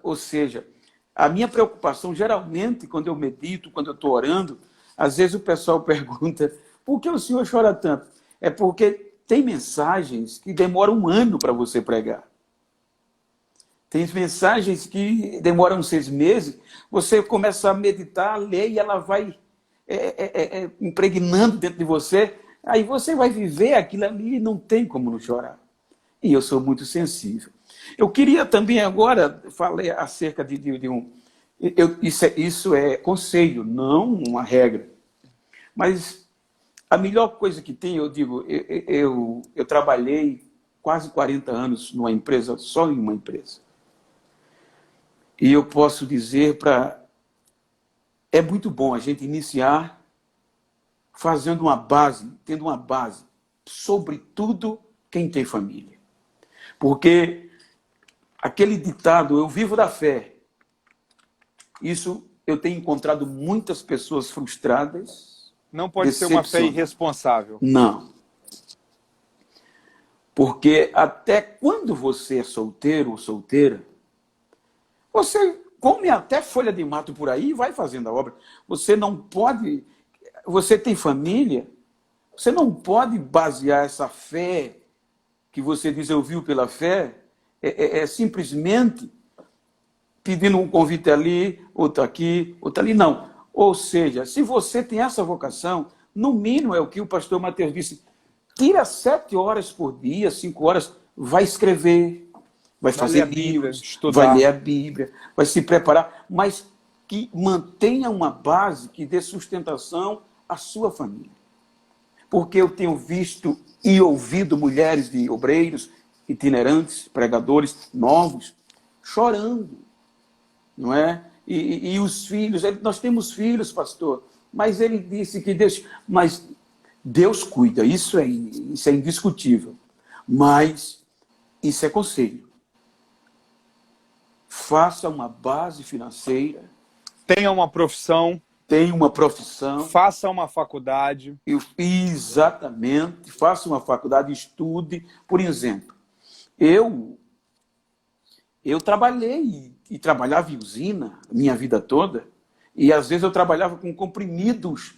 Speaker 1: Ou seja, a minha preocupação, geralmente, quando eu medito, quando eu estou orando, às vezes o pessoal pergunta, por que o senhor chora tanto? É porque tem mensagens que demoram um ano para você pregar. Tem mensagens que demoram 6 meses, você começa a meditar, a ler, e ela vai impregnando dentro de você, aí você vai viver aquilo ali e não tem como não chorar. E eu sou muito sensível. Eu queria também agora falar acerca de um... Isso é conselho, não uma regra. Mas a melhor coisa que tem, eu digo, eu trabalhei quase 40 anos numa empresa, só em uma empresa. E eu posso dizer é muito bom a gente iniciar fazendo uma base, tendo uma base, sobretudo quem tem família. Porque aquele ditado, eu vivo da fé, isso eu tenho encontrado muitas pessoas frustradas.
Speaker 2: Não pode ser uma fé irresponsável.
Speaker 1: Não. Porque até quando você é solteiro ou solteira, você come até folha de mato por aí e vai fazendo a obra. Você não pode... Você tem família, você não pode basear essa fé que você diz, eu vivo pela fé, simplesmente pedindo um convite ali, outro aqui, outro ali. Não. Ou seja, se você tem essa vocação, no mínimo é o que o pastor Mateus disse, tira 7 horas por dia, 5 horas, vai escrever, vai fazer livros, vai ler a Bíblia, vai se preparar, mas que mantenha uma base que dê sustentação à sua família. Porque eu tenho visto e ouvido mulheres de obreiros, itinerantes, pregadores novos, chorando, não é? E os filhos, nós temos filhos, pastor, mas ele disse que Deus cuida, isso é indiscutível, mas isso é conselho. Faça uma base financeira.
Speaker 2: Tenha uma profissão.
Speaker 1: Faça
Speaker 2: uma faculdade.
Speaker 1: Exatamente. Faça uma faculdade, estude. Por exemplo, eu trabalhei e trabalhava em usina minha vida toda, e às vezes eu trabalhava com comprimidos,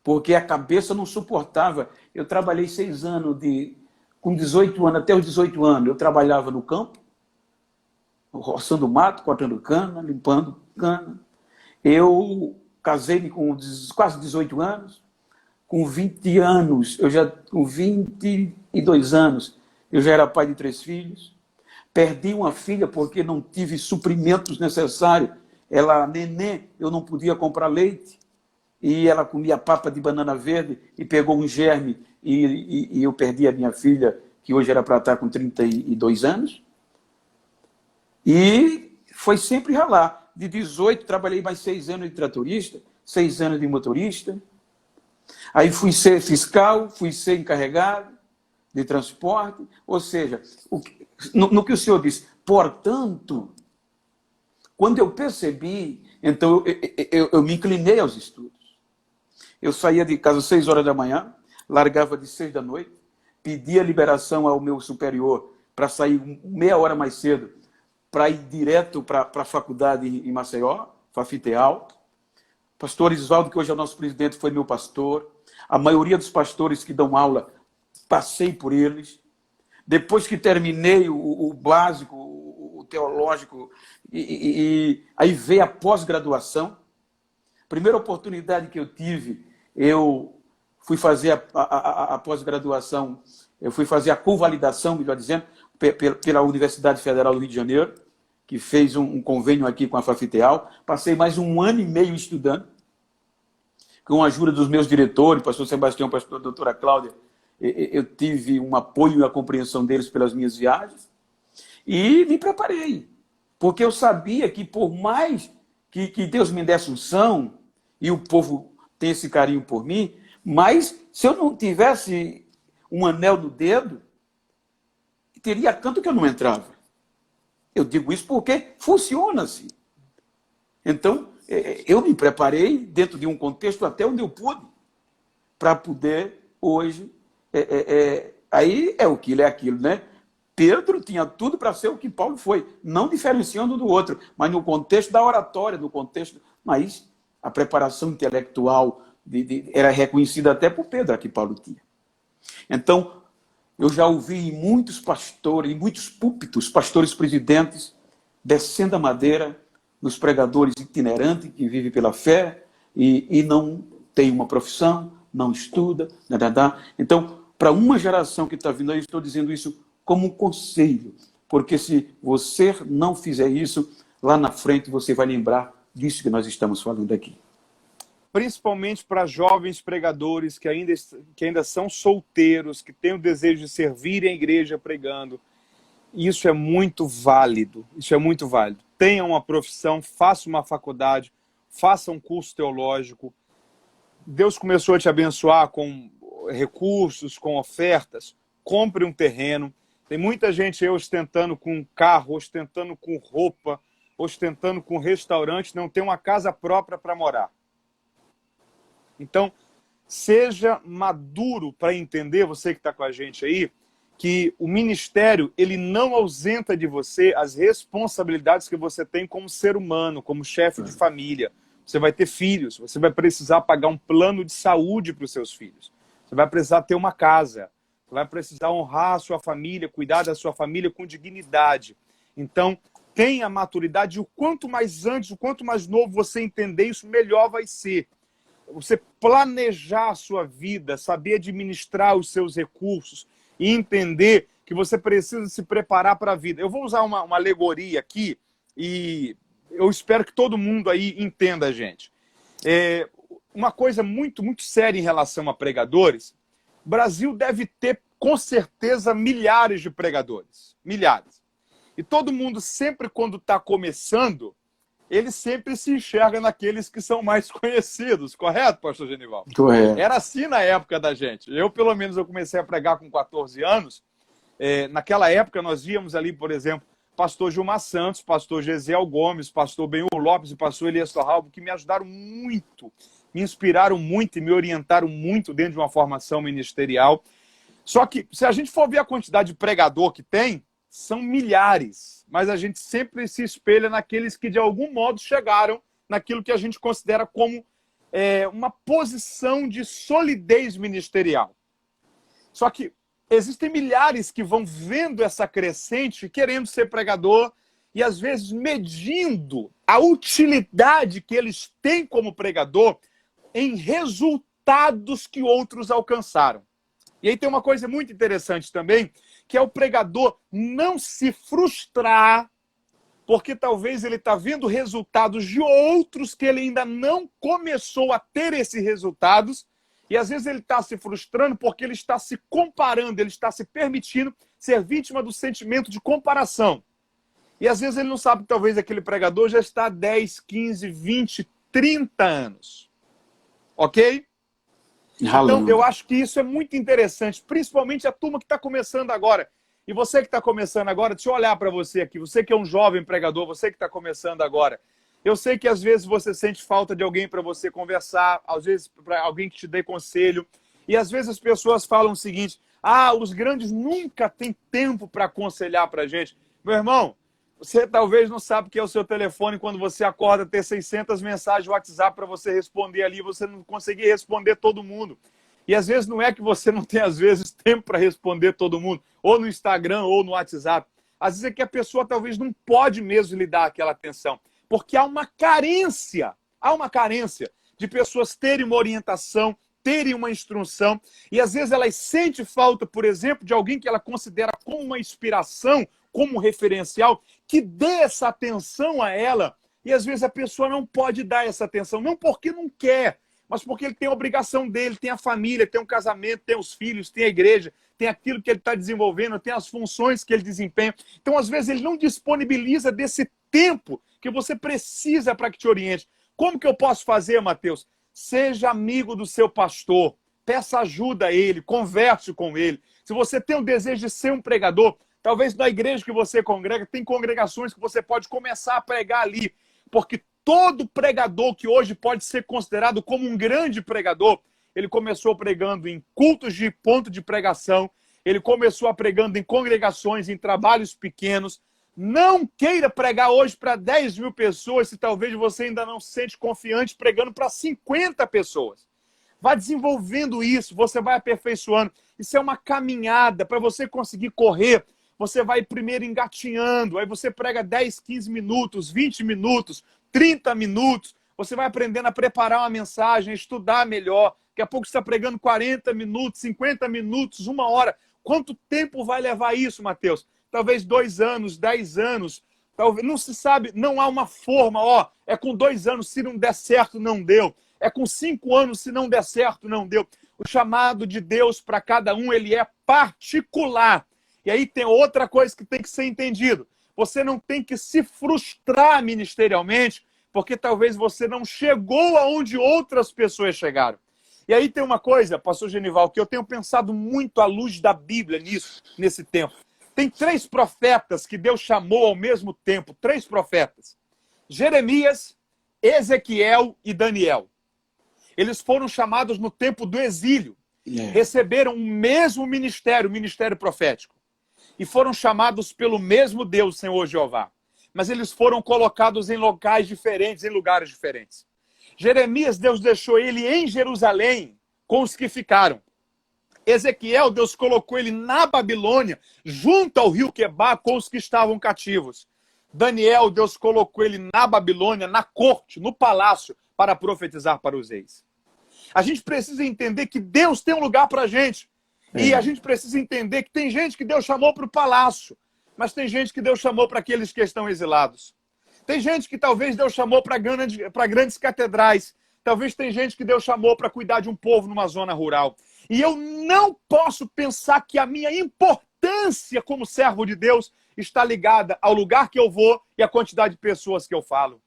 Speaker 1: porque a cabeça não suportava. Eu trabalhei 6 anos, com 18 anos, até os 18 anos, eu trabalhava no campo, roçando mato, cortando cana, limpando cana. Eu casei com quase 18 anos. com 20 anos, com 22 anos, eu já era pai de 3 filhos. Perdi uma filha porque não tive suprimentos necessários. Ela, neném, eu não podia comprar leite. E ela comia papa de banana verde e pegou um germe e eu perdi a minha filha, que hoje era para estar com 32 anos. E foi sempre ralar. De 18, trabalhei mais 6 anos de tratorista, 6 anos de motorista. Aí fui ser fiscal, fui ser encarregado de transporte. Ou seja, no que o senhor disse, portanto, quando eu percebi, então eu me inclinei aos estudos. Eu saía de casa às 6 horas da manhã, largava de 6 da noite, pedia liberação ao meu superior para sair meia hora mais cedo, para ir direto para a faculdade em Maceió, Fafiteal. Pastor Isvaldo, que hoje é o nosso presidente, foi meu pastor. A maioria dos pastores que dão aula, passei por eles. Depois que terminei o básico, o teológico, aí veio a pós-graduação. Primeira oportunidade que eu tive, eu fui fazer a pós-graduação, eu fui fazer a convalidação, melhor dizendo, pela Universidade Federal do Rio de Janeiro, que fez um convênio aqui com a Fafiteal. Passei mais 1 ano e meio estudando, com a ajuda dos meus diretores, pastor Sebastião, pastor doutora Cláudia. Eu tive um apoio e a compreensão deles pelas minhas viagens e me preparei, porque eu sabia que por mais que Deus me desse unção e o povo tem esse carinho por mim, mas se eu não tivesse um anel no dedo, teria canto que eu não entrava. Eu digo isso porque funciona assim. Então, eu me preparei dentro de um contexto até onde eu pude, para poder, hoje, aí é o que é aquilo, né? Pedro tinha tudo para ser o que Paulo foi, não diferenciando do outro, mas no contexto da oratória, no contexto... Mas a preparação intelectual era reconhecida até por Pedro, a que Paulo tinha. Então, eu já ouvi em muitos pastores, em muitos púlpitos, pastores presidentes, descendo a madeira nos pregadores itinerantes que vivem pela fé e não tem uma profissão, não estuda, nada. Então, para uma geração que está vindo aí, estou dizendo isso como um conselho, porque se você não fizer isso, lá na frente você vai lembrar disso que nós estamos falando aqui.
Speaker 2: Principalmente para jovens pregadores que ainda são solteiros, que têm o desejo de servir a igreja pregando. Isso é muito válido, isso é muito válido. Tenha uma profissão, faça uma faculdade, faça um curso teológico. Deus começou a te abençoar com recursos, com ofertas. Compre um terreno. Tem muita gente aí ostentando com carro, ostentando com roupa, ostentando com restaurante, não tem uma casa própria para morar. Então, seja maduro para entender, você que está com a gente aí, que o ministério, ele não ausenta de você as responsabilidades que você tem como ser humano, como chefe de família. Você vai ter filhos, você vai precisar pagar um plano de saúde para os seus filhos. Você vai precisar ter uma casa. Você vai precisar honrar a sua família, cuidar da sua família com dignidade. Então, tenha maturidade. O quanto mais antes, o quanto mais novo você entender isso, melhor vai ser. Você planejar a sua vida, saber administrar os seus recursos e entender que você precisa se preparar para a vida. Eu vou usar uma alegoria aqui e eu espero que todo mundo aí entenda a gente. Uma coisa muito, muito séria em relação a pregadores. O Brasil deve ter, com certeza, milhares de pregadores. Milhares. E todo mundo, sempre quando está começando, ele sempre se enxerga naqueles que são mais conhecidos. Correto, pastor Genivaldo?
Speaker 1: Correto.
Speaker 2: Era assim na época da gente. Eu, pelo menos, eu comecei a pregar com 14 anos. Naquela época, nós víamos ali, por exemplo, pastor Gilmar Santos, pastor Gesiel Gomes, pastor Benhur Lopes e pastor Elias Torralbo, que me ajudaram muito, me inspiraram muito e me orientaram muito dentro de uma formação ministerial. Só que, se a gente for ver a quantidade de pregador que tem, são milhares, mas a gente sempre se espelha naqueles que de algum modo chegaram naquilo que a gente considera como uma posição de solidez ministerial. Só que existem milhares que vão vendo essa crescente, querendo ser pregador e às vezes medindo a utilidade que eles têm como pregador em resultado resultados que outros alcançaram. E aí tem uma coisa muito interessante também, que é o pregador não se frustrar, porque talvez ele está vendo resultados de outros que ele ainda não começou a ter esses resultados, e às vezes ele está se frustrando porque ele está se comparando, ele está se permitindo ser vítima do sentimento de comparação. E às vezes ele não sabe que talvez aquele pregador já está há 10, 15, 20, 30 anos. Ok? Então eu acho que isso é muito interessante, principalmente a turma que está começando agora. E você que está começando agora, deixa eu olhar para você aqui. Você que é um jovem pregador, você que está começando agora. Eu sei que às vezes você sente falta de alguém para você conversar, às vezes para alguém que te dê conselho. E às vezes as pessoas falam o seguinte: ah, os grandes nunca têm tempo para aconselhar para a gente. Meu irmão, você talvez não sabe o que é o seu telefone quando você acorda, ter 600 mensagens de WhatsApp para você responder ali, você não conseguir responder todo mundo. E às vezes não é que você não tem, às vezes, tempo para responder todo mundo, ou no Instagram, ou no WhatsApp. Às vezes é que a pessoa talvez não pode mesmo lhe dar aquela atenção, porque há uma carência de pessoas terem uma orientação, terem uma instrução, e às vezes elas sentem falta, por exemplo, de alguém que ela considera como uma inspiração, como um referencial, que dê essa atenção a ela, e às vezes a pessoa não pode dar essa atenção, não porque não quer, mas porque ele tem a obrigação dele, tem a família, tem um casamento, tem os filhos, tem a igreja, tem aquilo que ele está desenvolvendo, tem as funções que ele desempenha. Então, às vezes, ele não disponibiliza desse tempo que você precisa para que te oriente. Como que eu posso fazer, Mateus? Seja amigo do seu pastor, peça ajuda a ele, converse com ele. Se você tem o desejo de ser um pregador, talvez na igreja que você congrega, tem congregações que você pode começar a pregar ali, porque todo pregador que hoje pode ser considerado como um grande pregador, ele começou pregando em cultos de ponto de pregação, ele começou pregando em congregações, em trabalhos pequenos. Não queira pregar hoje para 10 mil pessoas se talvez você ainda não se sente confiante pregando para 50 pessoas. Vá desenvolvendo isso, você vai aperfeiçoando. Isso é uma caminhada para você conseguir correr. Você vai primeiro engatinhando, aí você prega 10, 15 minutos, 20 minutos, 30 minutos, você vai aprendendo a preparar uma mensagem, estudar melhor. Daqui a pouco você está pregando 40 minutos, 50 minutos, 1 hora. Quanto tempo vai levar isso, Mateus? Talvez 2 anos, 10 anos. Talvez, não se sabe, não há uma forma. É com 2 anos, se não der certo, não deu. É com 5 anos, se não der certo, não deu. O chamado de Deus para cada um, ele é particular. E aí tem outra coisa que tem que ser entendido. Você não tem que se frustrar ministerialmente, porque talvez você não chegou aonde outras pessoas chegaram. E aí tem uma coisa, pastor Genival, que eu tenho pensado muito à luz da Bíblia nisso, nesse tempo. Tem 3 profetas que Deus chamou ao mesmo tempo, 3 profetas. Jeremias, Ezequiel e Daniel. Eles foram chamados no tempo do exílio. Receberam o mesmo ministério, o ministério profético. E foram chamados pelo mesmo Deus, Senhor Jeová. Mas eles foram colocados em locais diferentes, em lugares diferentes. Jeremias, Deus deixou ele em Jerusalém com os que ficaram. Ezequiel, Deus colocou ele na Babilônia, junto ao rio Quebar, com os que estavam cativos. Daniel, Deus colocou ele na Babilônia, na corte, no palácio, para profetizar para os reis. A gente precisa entender que Deus tem um lugar para a gente. E a gente precisa entender que tem gente que Deus chamou para o palácio, mas tem gente que Deus chamou para aqueles que estão exilados. Tem gente que talvez Deus chamou para grandes catedrais. Talvez tem gente que Deus chamou para cuidar de um povo numa zona rural. E eu não posso pensar que a minha importância como servo de Deus está ligada ao lugar que eu vou e à quantidade de pessoas que eu falo.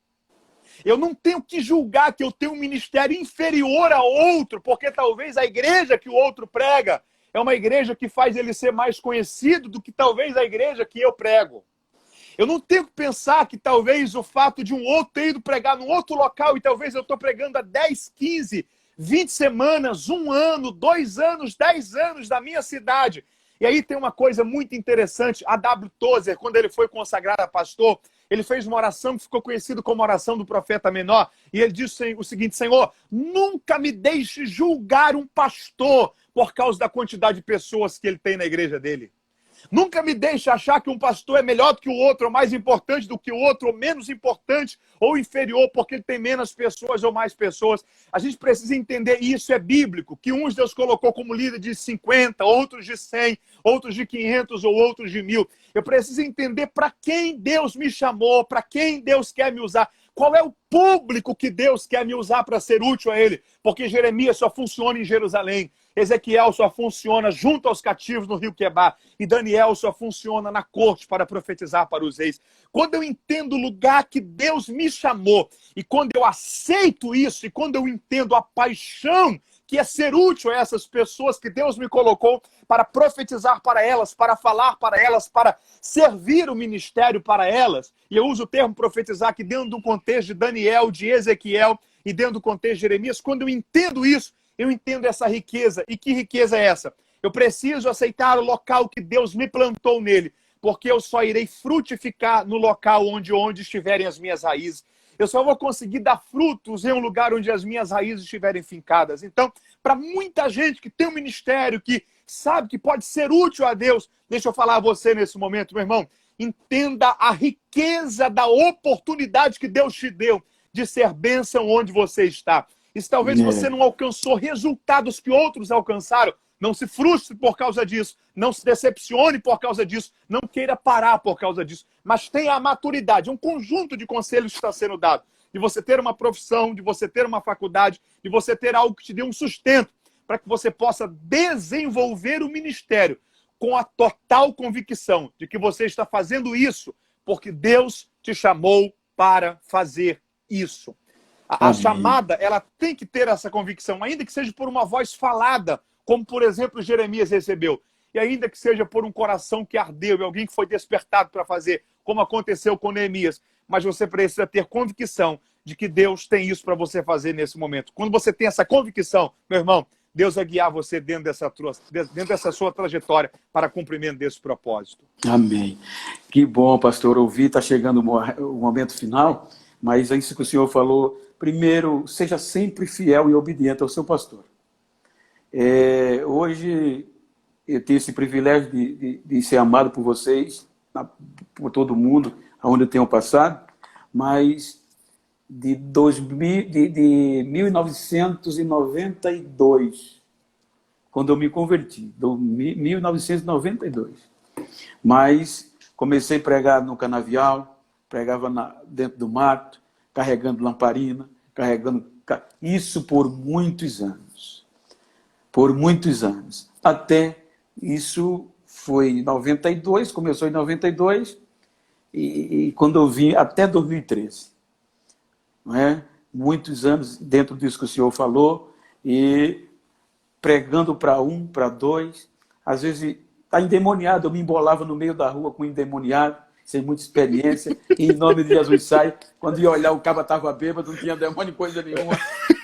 Speaker 2: Eu não tenho que julgar que eu tenho um ministério inferior a outro, porque talvez a igreja que o outro prega é uma igreja que faz ele ser mais conhecido do que talvez a igreja que eu prego. Eu não tenho que pensar que talvez o fato de um outro ter ido pregar num outro local e talvez eu estou pregando há 10, 15, 20 semanas, 1 ano, 2 anos, 10 anos da minha cidade. E aí tem uma coisa muito interessante. A W. Tozer, quando ele foi consagrado a pastor, ele fez uma oração que ficou conhecida como a oração do profeta menor. E ele disse o seguinte: Senhor, nunca me deixe julgar um pastor por causa da quantidade de pessoas que ele tem na igreja dele. Nunca me deixe achar que um pastor é melhor do que o outro, ou mais importante do que o outro, ou menos importante, ou inferior, porque ele tem menos pessoas ou mais pessoas. A gente precisa entender, e isso é bíblico, que uns Deus colocou como líder de 50, outros de 100, outros de 500 ou outros de 1000. Eu preciso entender para quem Deus me chamou, para quem Deus quer me usar. Qual é o público que Deus quer me usar para ser útil a Ele? Porque Jeremias só funciona em Jerusalém. Ezequiel só funciona junto aos cativos no rio Quebar. E Daniel só funciona na corte para profetizar para os reis. Quando eu entendo o lugar que Deus me chamou, e quando eu aceito isso, e quando eu entendo a paixão que é ser útil a essas pessoas que Deus me colocou para profetizar para elas, para falar para elas, para servir o ministério para elas. E eu uso o termo profetizar aqui dentro do contexto de Daniel, de Ezequiel e dentro do contexto de Jeremias. Quando eu entendo isso, eu entendo essa riqueza. E que riqueza é essa? Eu preciso aceitar o local que Deus me plantou nele, porque eu só irei frutificar no local onde estiverem as minhas raízes. Eu só vou conseguir dar frutos em um lugar onde as minhas raízes estiverem fincadas. Então, para muita gente que tem um ministério, que sabe que pode ser útil a Deus, deixa eu falar a você nesse momento, meu irmão, entenda a riqueza da oportunidade que Deus te deu de ser bênção onde você está. E se talvez você não alcançou resultados que outros alcançaram, não se frustre por causa disso, não se decepcione por causa disso, não queira parar por causa disso, mas tenha a maturidade, um conjunto de conselhos que está sendo dado, de você ter uma profissão, de você ter uma faculdade, de você ter algo que te dê um sustento, para que você possa desenvolver o ministério com a total convicção de que você está fazendo isso porque Deus te chamou para fazer isso. A chamada, ela tem que ter essa convicção, ainda que seja por uma voz falada, como, por exemplo, Jeremias recebeu. E ainda que seja por um coração que ardeu e alguém que foi despertado para fazer, como aconteceu com Neemias. Mas você precisa ter convicção de que Deus tem isso para você fazer nesse momento. Quando você tem essa convicção, meu irmão, Deus vai guiar você dentro dessa sua trajetória para cumprimento desse propósito.
Speaker 1: Amém. Que bom, pastor, ouvir. Está chegando o momento final, mas é isso que o senhor falou. Primeiro, seja sempre fiel e obediente ao seu pastor. Hoje eu tenho esse privilégio de ser amado por vocês, por todo mundo, aonde eu tenho passado, mas de 1992, quando eu me converti, 1992. Mas comecei a pregar no canavial, pregava dentro do mato, carregando lamparina, isso por muitos anos. Por muitos anos. Até isso foi em 92, começou em 92, e quando eu vim, até 2013. Não é? Muitos anos dentro disso que o senhor falou, e pregando para um, para dois, às vezes está endemoniado, eu me embolava no meio da rua com um endemoniado, sem muita experiência, e em nome de Jesus sai, quando ia olhar o cabo estava bêbado, não tinha demônio coisa nenhuma,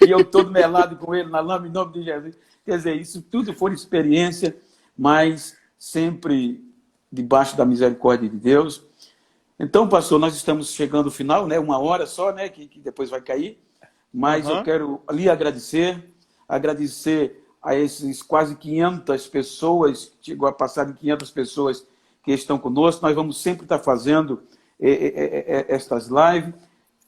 Speaker 1: e eu todo melado com ele na lama, em nome de Jesus. Quer dizer, isso tudo foi experiência, mas sempre debaixo da misericórdia de Deus. Então, pastor, nós estamos chegando ao final, né? 1 hora só, né? Que depois vai cair. Mas eu quero lhe agradecer a esses quase 500 pessoas, chegou a passar de 500 pessoas que estão conosco. Nós vamos sempre estar fazendo estas lives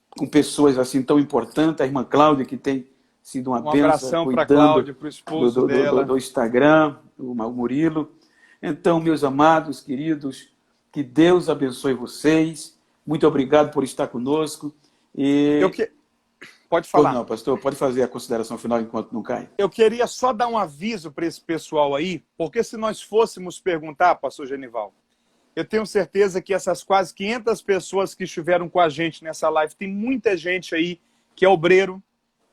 Speaker 1: com pessoas assim tão importantes. A irmã Cláudia, que tem sido uma bênção. Um
Speaker 2: abração para a Cláudia, para o esposo dela.
Speaker 1: Do Instagram, o Murilo. Então, meus amados, queridos, que Deus abençoe vocês. Muito obrigado por estar conosco.
Speaker 2: Pode falar.
Speaker 1: Não, pastor, pode fazer a consideração final enquanto não cai.
Speaker 2: Eu queria só dar um aviso para esse pessoal aí, porque se nós fôssemos perguntar, pastor Genival, eu tenho certeza que essas quase 500 pessoas que estiveram com a gente nessa live, tem muita gente aí que é obreiro,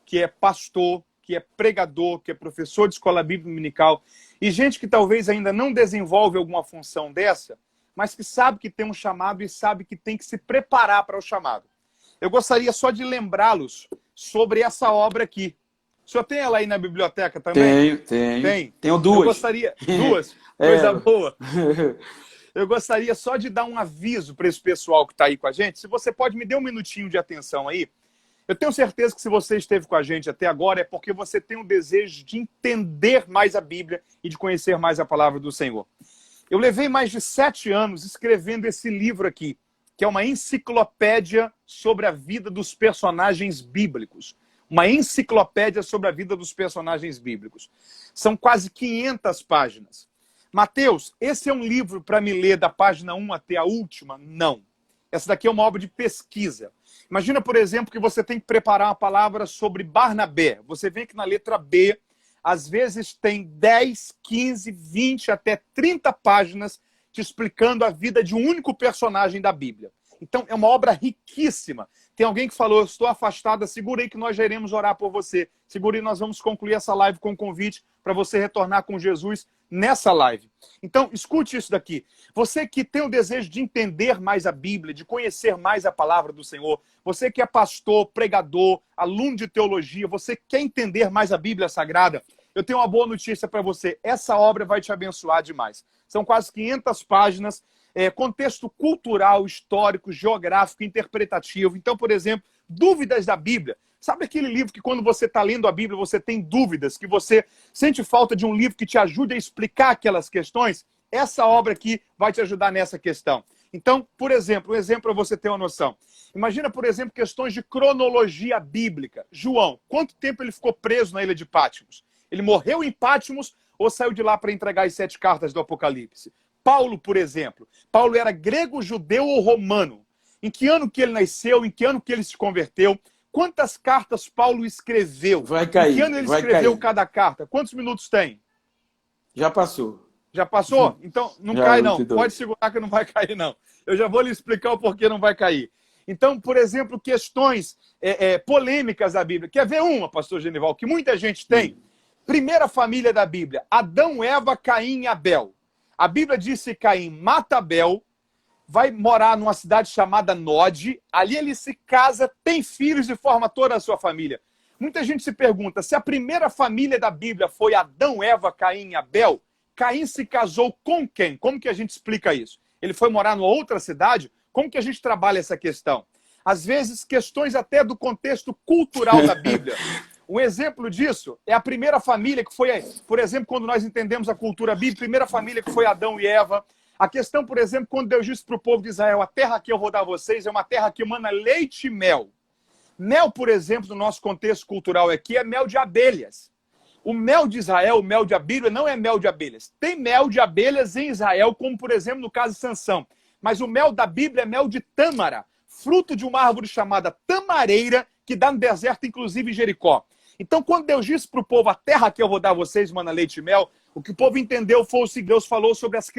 Speaker 2: que é pastor, que é pregador, que é professor de escola bíblica dominical, e gente que talvez ainda não desenvolve alguma função dessa, mas que sabe que tem um chamado e sabe que tem que se preparar para o chamado. Eu gostaria só de lembrá-los sobre essa obra aqui. O senhor tem ela aí na biblioteca também?
Speaker 1: Tenho. Tenho duas.
Speaker 2: Eu gostaria... Duas? Coisa boa. Eu gostaria só de dar um aviso para esse pessoal que está aí com a gente. Se você pode me dar um minutinho de atenção aí. Eu tenho certeza que se você esteve com a gente até agora é porque você tem um desejo de entender mais a Bíblia e de conhecer mais a palavra do Senhor. Eu levei mais de 7 anos escrevendo esse livro aqui, que é uma enciclopédia sobre a vida dos personagens bíblicos. Uma enciclopédia sobre a vida dos personagens bíblicos. São quase 500 páginas. Mateus, esse é um livro para me ler da página 1 até a última? Não. Essa daqui é uma obra de pesquisa. Imagina, por exemplo, que você tem que preparar uma palavra sobre Barnabé. Você vê que na letra B, às vezes tem 10, 15, 20, até 30 páginas te explicando a vida de um único personagem da Bíblia. Então, é uma obra riquíssima. Tem alguém que falou, eu estou afastada, segura aí que nós já iremos orar por você. Segura aí, nós vamos concluir essa live com um convite para você retornar com Jesus nessa live. Então, escute isso daqui. Você que tem o desejo de entender mais a Bíblia, de conhecer mais a palavra do Senhor, você que é pastor, pregador, aluno de teologia, você quer entender mais a Bíblia Sagrada, eu tenho uma boa notícia para você. Essa obra vai te abençoar demais. São quase 500 páginas, contexto cultural, histórico, geográfico, interpretativo. Então, por exemplo, dúvidas da Bíblia. Sabe aquele livro que quando você está lendo a Bíblia, você tem dúvidas, que você sente falta de um livro que te ajude a explicar aquelas questões? Essa obra aqui vai te ajudar nessa questão. Então, por exemplo, um exemplo para você ter uma noção. Imagina, por exemplo, questões de cronologia bíblica. João, quanto tempo ele ficou preso na ilha de Patmos? Ele morreu em Patmos ou saiu de lá para entregar as 7 cartas do Apocalipse? Paulo, por exemplo. Paulo era grego, judeu ou romano? Em que ano que ele nasceu? Em que ano que ele se converteu? Quantas cartas Paulo escreveu?
Speaker 1: Vai cair.
Speaker 2: Em que ano ele escreveu cada carta? Quantos minutos tem?
Speaker 1: Já passou.
Speaker 2: Já passou? Então, não
Speaker 1: Já
Speaker 2: cai não.
Speaker 1: 22.
Speaker 2: Pode segurar que não vai cair não. Eu já vou lhe explicar o porquê não vai cair. Então, por exemplo, questões polêmicas da Bíblia. Quer ver uma, pastor Genival, que muita gente tem? Primeira família da Bíblia. Adão, Eva, Caim e Abel. A Bíblia diz que Caim mata Abel, vai morar numa cidade chamada Nod, ali ele se casa, tem filhos e forma toda a sua família. Muita gente se pergunta, se a primeira família da Bíblia foi Adão, Eva, Caim e Abel, Caim se casou com quem? Como que a gente explica isso? Ele foi morar numa outra cidade? Como que a gente trabalha essa questão? Às vezes, questões até do contexto cultural da Bíblia. Um exemplo disso é a primeira família que foi, por exemplo, quando nós entendemos a cultura bíblica, a primeira família que foi Adão e Eva. A questão, por exemplo, quando Deus disse para o povo de Israel, a terra que eu vou dar a vocês é uma terra que emana leite e mel. Mel, por exemplo, no nosso contexto cultural aqui, é mel de abelhas. O mel de Israel, o mel de Bíblia, não é mel de abelhas. Tem mel de abelhas em Israel, como, por exemplo, no caso de Sansão. Mas o mel da Bíblia é mel de tâmara, fruto de uma árvore chamada tamareira, que dá no deserto, inclusive em Jericó. Então, quando Deus disse para o povo, a terra que eu vou dar a vocês, mana leite e mel, o que o povo entendeu foi o que Deus falou sobre as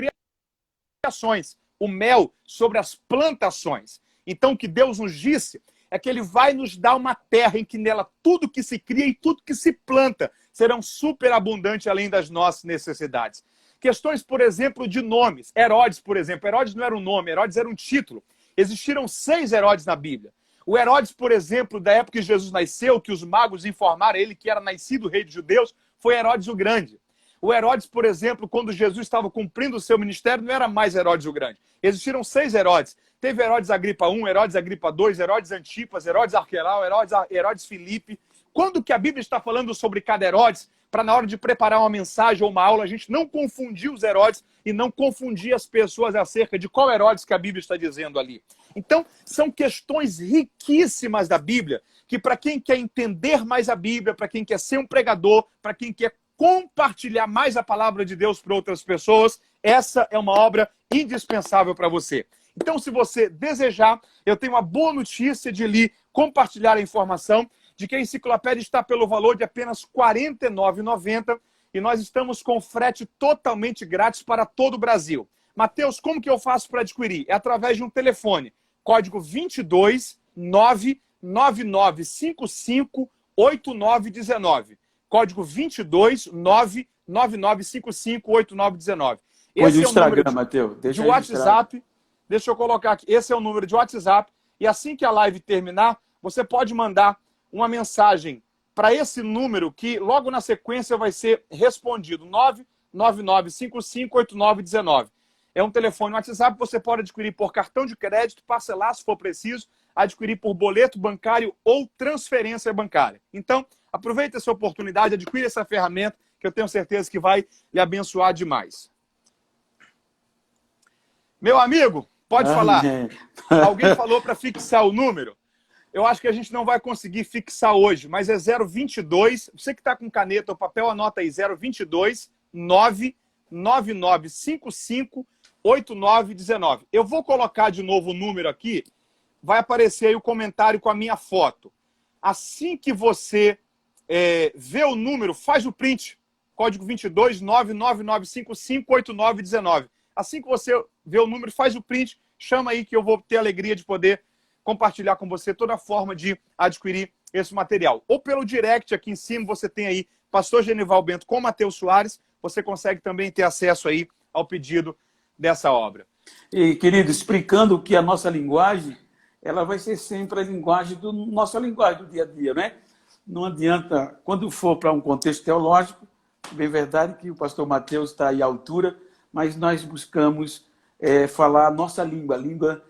Speaker 2: criações, o mel sobre as plantações. Então, o que Deus nos disse é que ele vai nos dar uma terra em que nela tudo que se cria e tudo que se planta serão superabundantes além das nossas necessidades. Questões, por exemplo, de nomes. Herodes, por exemplo. Herodes não era um nome, Herodes era um título. Existiram 6 Herodes na Bíblia. O Herodes, por exemplo, da época que Jesus nasceu, que os magos informaram a ele que era nascido rei dos judeus, foi Herodes o Grande. O Herodes, por exemplo, quando Jesus estava cumprindo o seu ministério, não era mais Herodes o Grande. Existiram 6 Herodes. Teve Herodes Agripa I, Herodes Agripa II, Herodes Antipas, Herodes Arquelau, Herodes Filipe. Quando que a Bíblia está falando sobre cada Herodes, para na hora de preparar uma mensagem ou uma aula, a gente não confundir os Herodes e não confundir as pessoas acerca de qual Herodes que a Bíblia está dizendo ali. Então, são questões riquíssimas da Bíblia, que para quem quer entender mais a Bíblia, para quem quer ser um pregador, para quem quer compartilhar mais a palavra de Deus para outras pessoas, essa é uma obra indispensável para você. Então, se você desejar, eu tenho uma boa notícia de lhe compartilhar a informação de que a enciclopédia está pelo valor de apenas R$ 49,90 e nós estamos com frete totalmente grátis para todo o Brasil. Mateus, como que eu faço para adquirir? É através de um telefone, código 22 99955 8919. Código 22 99955 8919.
Speaker 1: Pode
Speaker 2: Esse
Speaker 1: o
Speaker 2: é o número
Speaker 1: Instagram, Mateus.
Speaker 2: de WhatsApp. Deixa eu colocar aqui. Esse é o número de WhatsApp. E assim que a live terminar, você pode mandar uma mensagem para esse número que logo na sequência vai ser respondido. 999558919. É um telefone no WhatsApp, você pode adquirir por cartão de crédito, parcelar se for preciso, adquirir por boleto bancário ou transferência bancária. Então, aproveite essa oportunidade, adquire essa ferramenta que eu tenho certeza que vai lhe abençoar demais. Meu amigo, pode falar.
Speaker 1: Amém.
Speaker 2: Alguém falou para fixar o número. Eu acho que a gente não vai conseguir fixar hoje, mas é 022. Você que está com caneta ou papel, anota aí. 022 99955 8919. Eu vou colocar de novo o número aqui. Vai aparecer aí o comentário com a minha foto. Assim que você vê o número, faz o print. Código 22 99955 8919. Assim que você vê o número, faz o print. Chama aí que eu vou ter a alegria de poder compartilhar com você toda a forma de adquirir esse material. Ou pelo direct aqui em cima, você tem aí Pastor Genival Bento com Matheus Soares. Você consegue também ter acesso aí ao pedido dessa obra.
Speaker 1: E, querido, explicando que a nossa linguagem, ela vai ser sempre a linguagem nossa linguagem do dia a dia, né? Não adianta, quando for para um contexto teológico, bem verdade que o pastor Matheus está aí à altura, mas nós buscamos falar a nossa língua, a língua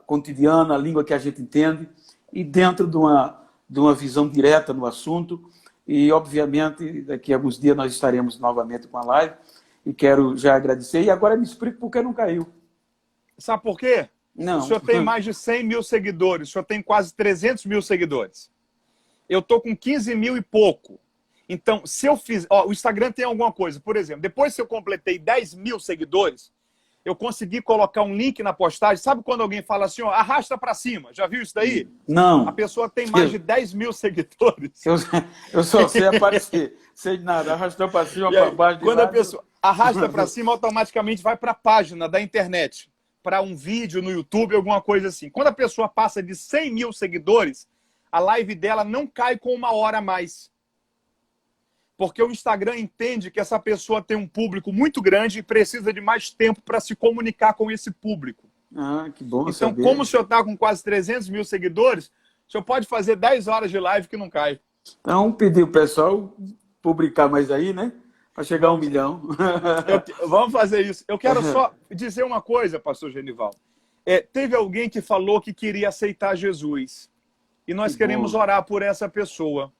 Speaker 1: cotidiana, a língua que a gente entende, e dentro de uma visão direta no assunto. E, obviamente, daqui a alguns dias nós estaremos novamente com a live, e quero já agradecer. E agora me explique por que não caiu.
Speaker 2: Sabe por quê?
Speaker 1: Não.
Speaker 2: O senhor tem mais de 100 mil seguidores, o senhor tem quase 300 mil seguidores. Eu estou com 15 mil e pouco. Então, se eu fiz... o Instagram tem alguma coisa. Por exemplo, depois que eu completei 10 mil seguidores, eu consegui colocar um link na postagem. Sabe quando alguém fala assim, arrasta para cima? Já viu isso daí?
Speaker 1: Não.
Speaker 2: A pessoa tem mais de 10 mil seguidores.
Speaker 1: Eu só sei aparecer. Sei de nada. Arrastou para cima, para baixo.
Speaker 2: Quando a pessoa arrasta para cima, automaticamente vai para a página da internet, para um vídeo no YouTube, alguma coisa assim. Quando a pessoa passa de 100 mil seguidores, a live dela não cai com 1 hora a mais. Porque o Instagram entende que essa pessoa tem um público muito grande e precisa de mais tempo para se comunicar com esse público.
Speaker 1: Ah, que bom
Speaker 2: então,
Speaker 1: saber.
Speaker 2: Como o senhor está com quase 300 mil seguidores, o senhor pode fazer 10 horas de live que não cai.
Speaker 1: Então, pedir o pessoal publicar mais aí, né? Para chegar a 1 milhão.
Speaker 2: Vamos fazer isso. Eu quero só dizer uma coisa, pastor Genival. Teve alguém que falou que queria aceitar Jesus. E nós queremos orar por essa pessoa.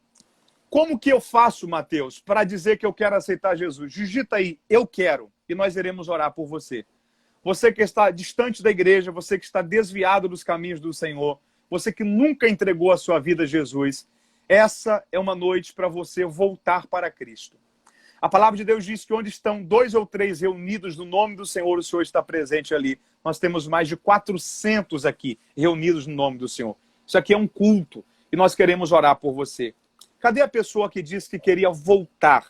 Speaker 2: Como que eu faço, Matheus, para dizer que eu quero aceitar Jesus? Digita aí, eu quero, e nós iremos orar por você. Você que está distante da igreja, você que está desviado dos caminhos do Senhor, você que nunca entregou a sua vida a Jesus, essa é uma noite para você voltar para Cristo. A palavra de Deus diz que onde estão 2 ou 3 reunidos no nome do Senhor, o Senhor está presente ali. Nós temos mais de 400 aqui reunidos no nome do Senhor. Isso aqui é um culto e nós queremos orar por você. Cadê a pessoa que disse que queria voltar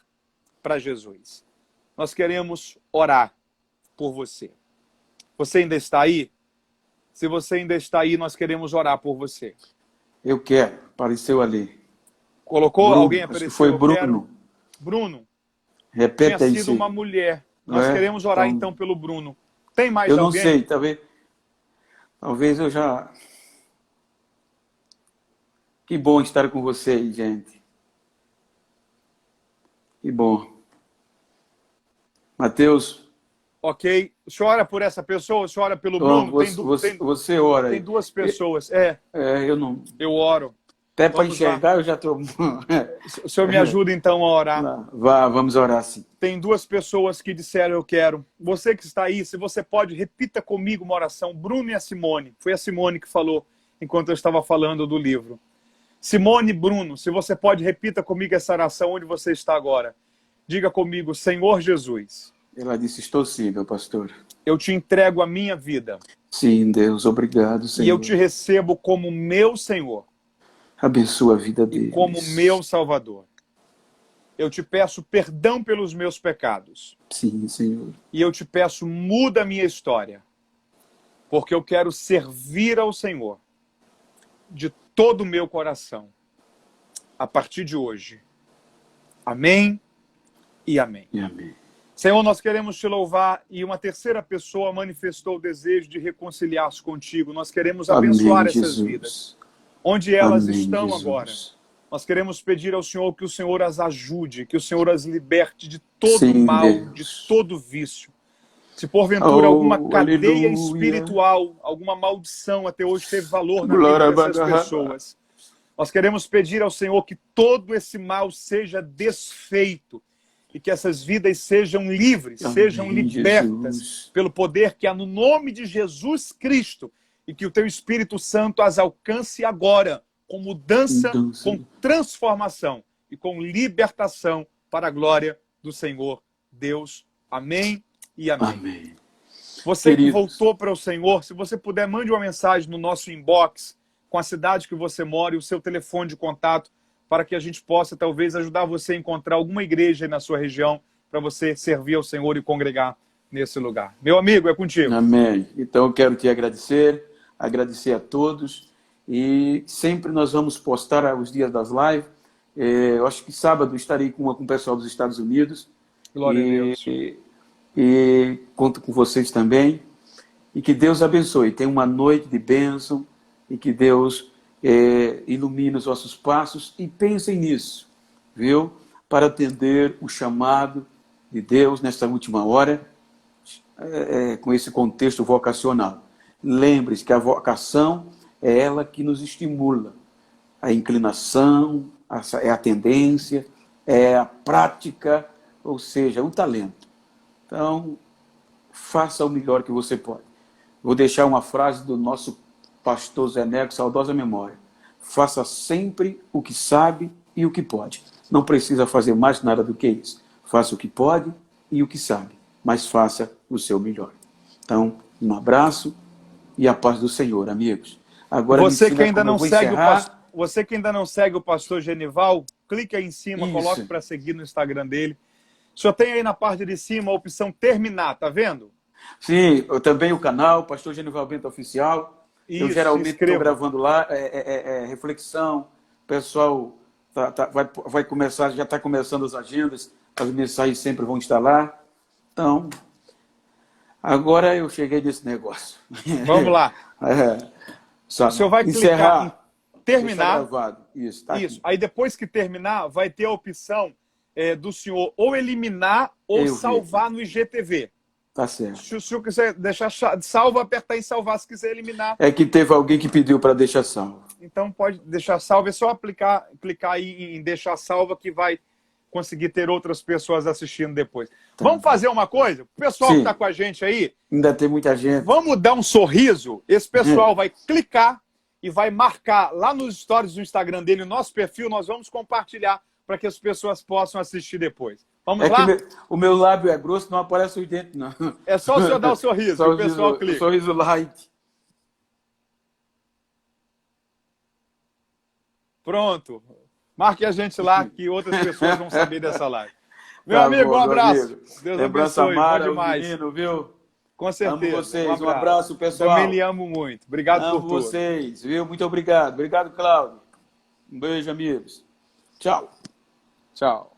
Speaker 2: para Jesus? Nós queremos orar por você. Você ainda está aí? Se você ainda está aí, nós queremos orar por você.
Speaker 1: Eu quero. Apareceu ali.
Speaker 2: Colocou?
Speaker 1: Bruno,
Speaker 2: Alguém apareceu?
Speaker 1: foi Bruno.
Speaker 2: Quero. Bruno.
Speaker 1: Repete aí.
Speaker 2: Tinha sido uma mulher. Nós queremos orar então pelo Bruno. Tem mais alguém?
Speaker 1: Eu não sei, talvez eu já... Que bom estar com vocês, gente. Que bom. Matheus.
Speaker 2: Ok. O senhor ora por essa pessoa? O senhor ora pelo Bruno?
Speaker 1: Você ora aí.
Speaker 2: Tem 2 pessoas.
Speaker 1: Eu não...
Speaker 2: Eu oro.
Speaker 1: Até para enxergar lá. Eu já estou...
Speaker 2: O senhor me ajuda então a orar?
Speaker 1: Vamos orar sim.
Speaker 2: Tem 2 pessoas que disseram eu quero. Você que está aí, se você pode, repita comigo uma oração. Bruno e a Simone. Foi a Simone que falou enquanto eu estava falando do livro. Simone e Bruno, se você pode, repita comigo essa oração onde você está agora. Diga comigo, Senhor Jesus.
Speaker 1: Ela disse, estou sim, meu pastor.
Speaker 2: Eu te entrego a minha vida.
Speaker 1: Sim, Deus, obrigado, Senhor.
Speaker 2: E eu te recebo como meu Senhor.
Speaker 1: Abençoa a vida deles.
Speaker 2: E como meu Salvador. Eu te peço perdão pelos meus pecados.
Speaker 1: Sim, Senhor.
Speaker 2: E eu te peço, muda a minha história. Porque eu quero servir ao Senhor de todo o meu coração. A partir de hoje. Amém e amém.
Speaker 1: E amém.
Speaker 2: Senhor, nós queremos te louvar e uma terceira pessoa manifestou o desejo de reconciliar-se contigo. Nós queremos abençoar
Speaker 1: amém,
Speaker 2: essas
Speaker 1: Jesus.
Speaker 2: vidas. Onde elas
Speaker 1: amém,
Speaker 2: estão
Speaker 1: Jesus.
Speaker 2: Agora. Nós queremos pedir ao Senhor que o Senhor as ajude, que o Senhor as liberte de todo
Speaker 1: Sim,
Speaker 2: mal,
Speaker 1: Deus.
Speaker 2: de todo vício. Se porventura alguma cadeia
Speaker 1: aleluia.
Speaker 2: espiritual, alguma maldição até hoje teve valor na vida dessas pessoas, nós queremos pedir ao Senhor que todo esse mal seja desfeito e que essas vidas sejam livres,
Speaker 1: Amém,
Speaker 2: sejam libertas
Speaker 1: Jesus.
Speaker 2: pelo poder que há no nome de Jesus Cristo, e que o teu Espírito Santo as alcance agora, com mudança, com transformação e com libertação para a glória do Senhor Deus. Amém e amém.
Speaker 1: Amém.
Speaker 2: Você
Speaker 1: Queridos,
Speaker 2: que voltou para o Senhor, se você puder, mande uma mensagem no nosso inbox com a cidade que você mora e o seu telefone de contato, para que a gente possa, talvez, ajudar você a encontrar alguma igreja aí na sua região para você servir ao Senhor e congregar nesse lugar. Meu amigo, é contigo.
Speaker 1: Amém. Então, eu quero te agradecer a todos, e sempre nós vamos postar os dias das lives. Eu acho que sábado estarei com o pessoal dos Estados Unidos.
Speaker 2: Glória a Deus.
Speaker 1: E conto com vocês também. E que Deus abençoe. Tenha uma noite de bênção e que Deus ilumine os vossos passos, e pensem nisso, viu? Para atender o chamado de Deus nesta última hora, com esse contexto vocacional. Lembre-se que a vocação é ela que nos estimula. A inclinação, é a tendência, é a prática, ou seja, o talento. Então, faça o melhor que você pode. Vou deixar uma frase do nosso pastor Zé Neco, saudosa memória. Faça sempre o que sabe e o que pode. Não precisa fazer mais nada do que isso. Faça o que pode e o que sabe, mas faça o seu melhor. Então, um abraço e a paz do Senhor, amigos. Agora,
Speaker 2: você que ainda não segue o pastor Genival, clique aí em cima, coloque para seguir no Instagram dele. O senhor tem aí na parte de cima a opção terminar, tá vendo?
Speaker 1: Sim, também o canal, Pastor Genival Bento Oficial. Isso, eu geralmente estou gravando lá, reflexão, o pessoal vai começar, já está começando as agendas, as mensagens sempre vão estar lá. Então, agora eu cheguei nesse negócio.
Speaker 2: Vamos lá.
Speaker 1: O
Speaker 2: senhor vai clicar em terminar.
Speaker 1: Gravado. Isso, tá.
Speaker 2: Isso. Aí depois que terminar, vai ter a opção do senhor ou eliminar ou salvar no IGTV.
Speaker 1: Tá certo.
Speaker 2: Se o senhor quiser deixar salvo, apertar em salvar. Se quiser eliminar...
Speaker 1: É que teve alguém que pediu para deixar salvo.
Speaker 2: Então pode deixar salvo. É só clicar aí em deixar salva, que vai conseguir ter outras pessoas assistindo depois. Tá. Vamos fazer uma coisa? O pessoal que está com a gente aí...
Speaker 1: Ainda tem muita gente.
Speaker 2: Vamos dar um sorriso. Esse pessoal vai clicar e vai marcar lá nos stories do Instagram dele, o nosso perfil. Nós vamos compartilhar para que as pessoas possam assistir depois. Vamos lá?
Speaker 1: O meu lábio é grosso, não aparece os dentes, não.
Speaker 2: É só o senhor dar o sorriso, que o pessoal clica.
Speaker 1: O sorriso light.
Speaker 2: Pronto. Marque a gente lá, que outras pessoas vão saber dessa live. Meu amigo, um abraço.
Speaker 1: Amigo.
Speaker 2: Deus abençoe. Bom demais.
Speaker 1: Menino, viu?
Speaker 2: Com certeza.
Speaker 1: Amo vocês. Um abraço, pessoal.
Speaker 2: Também lhe amo muito. Obrigado por tudo.
Speaker 1: Amo vocês, viu? Muito obrigado. Obrigado, Cláudio. Um beijo, amigos. Tchau.
Speaker 2: Tchau.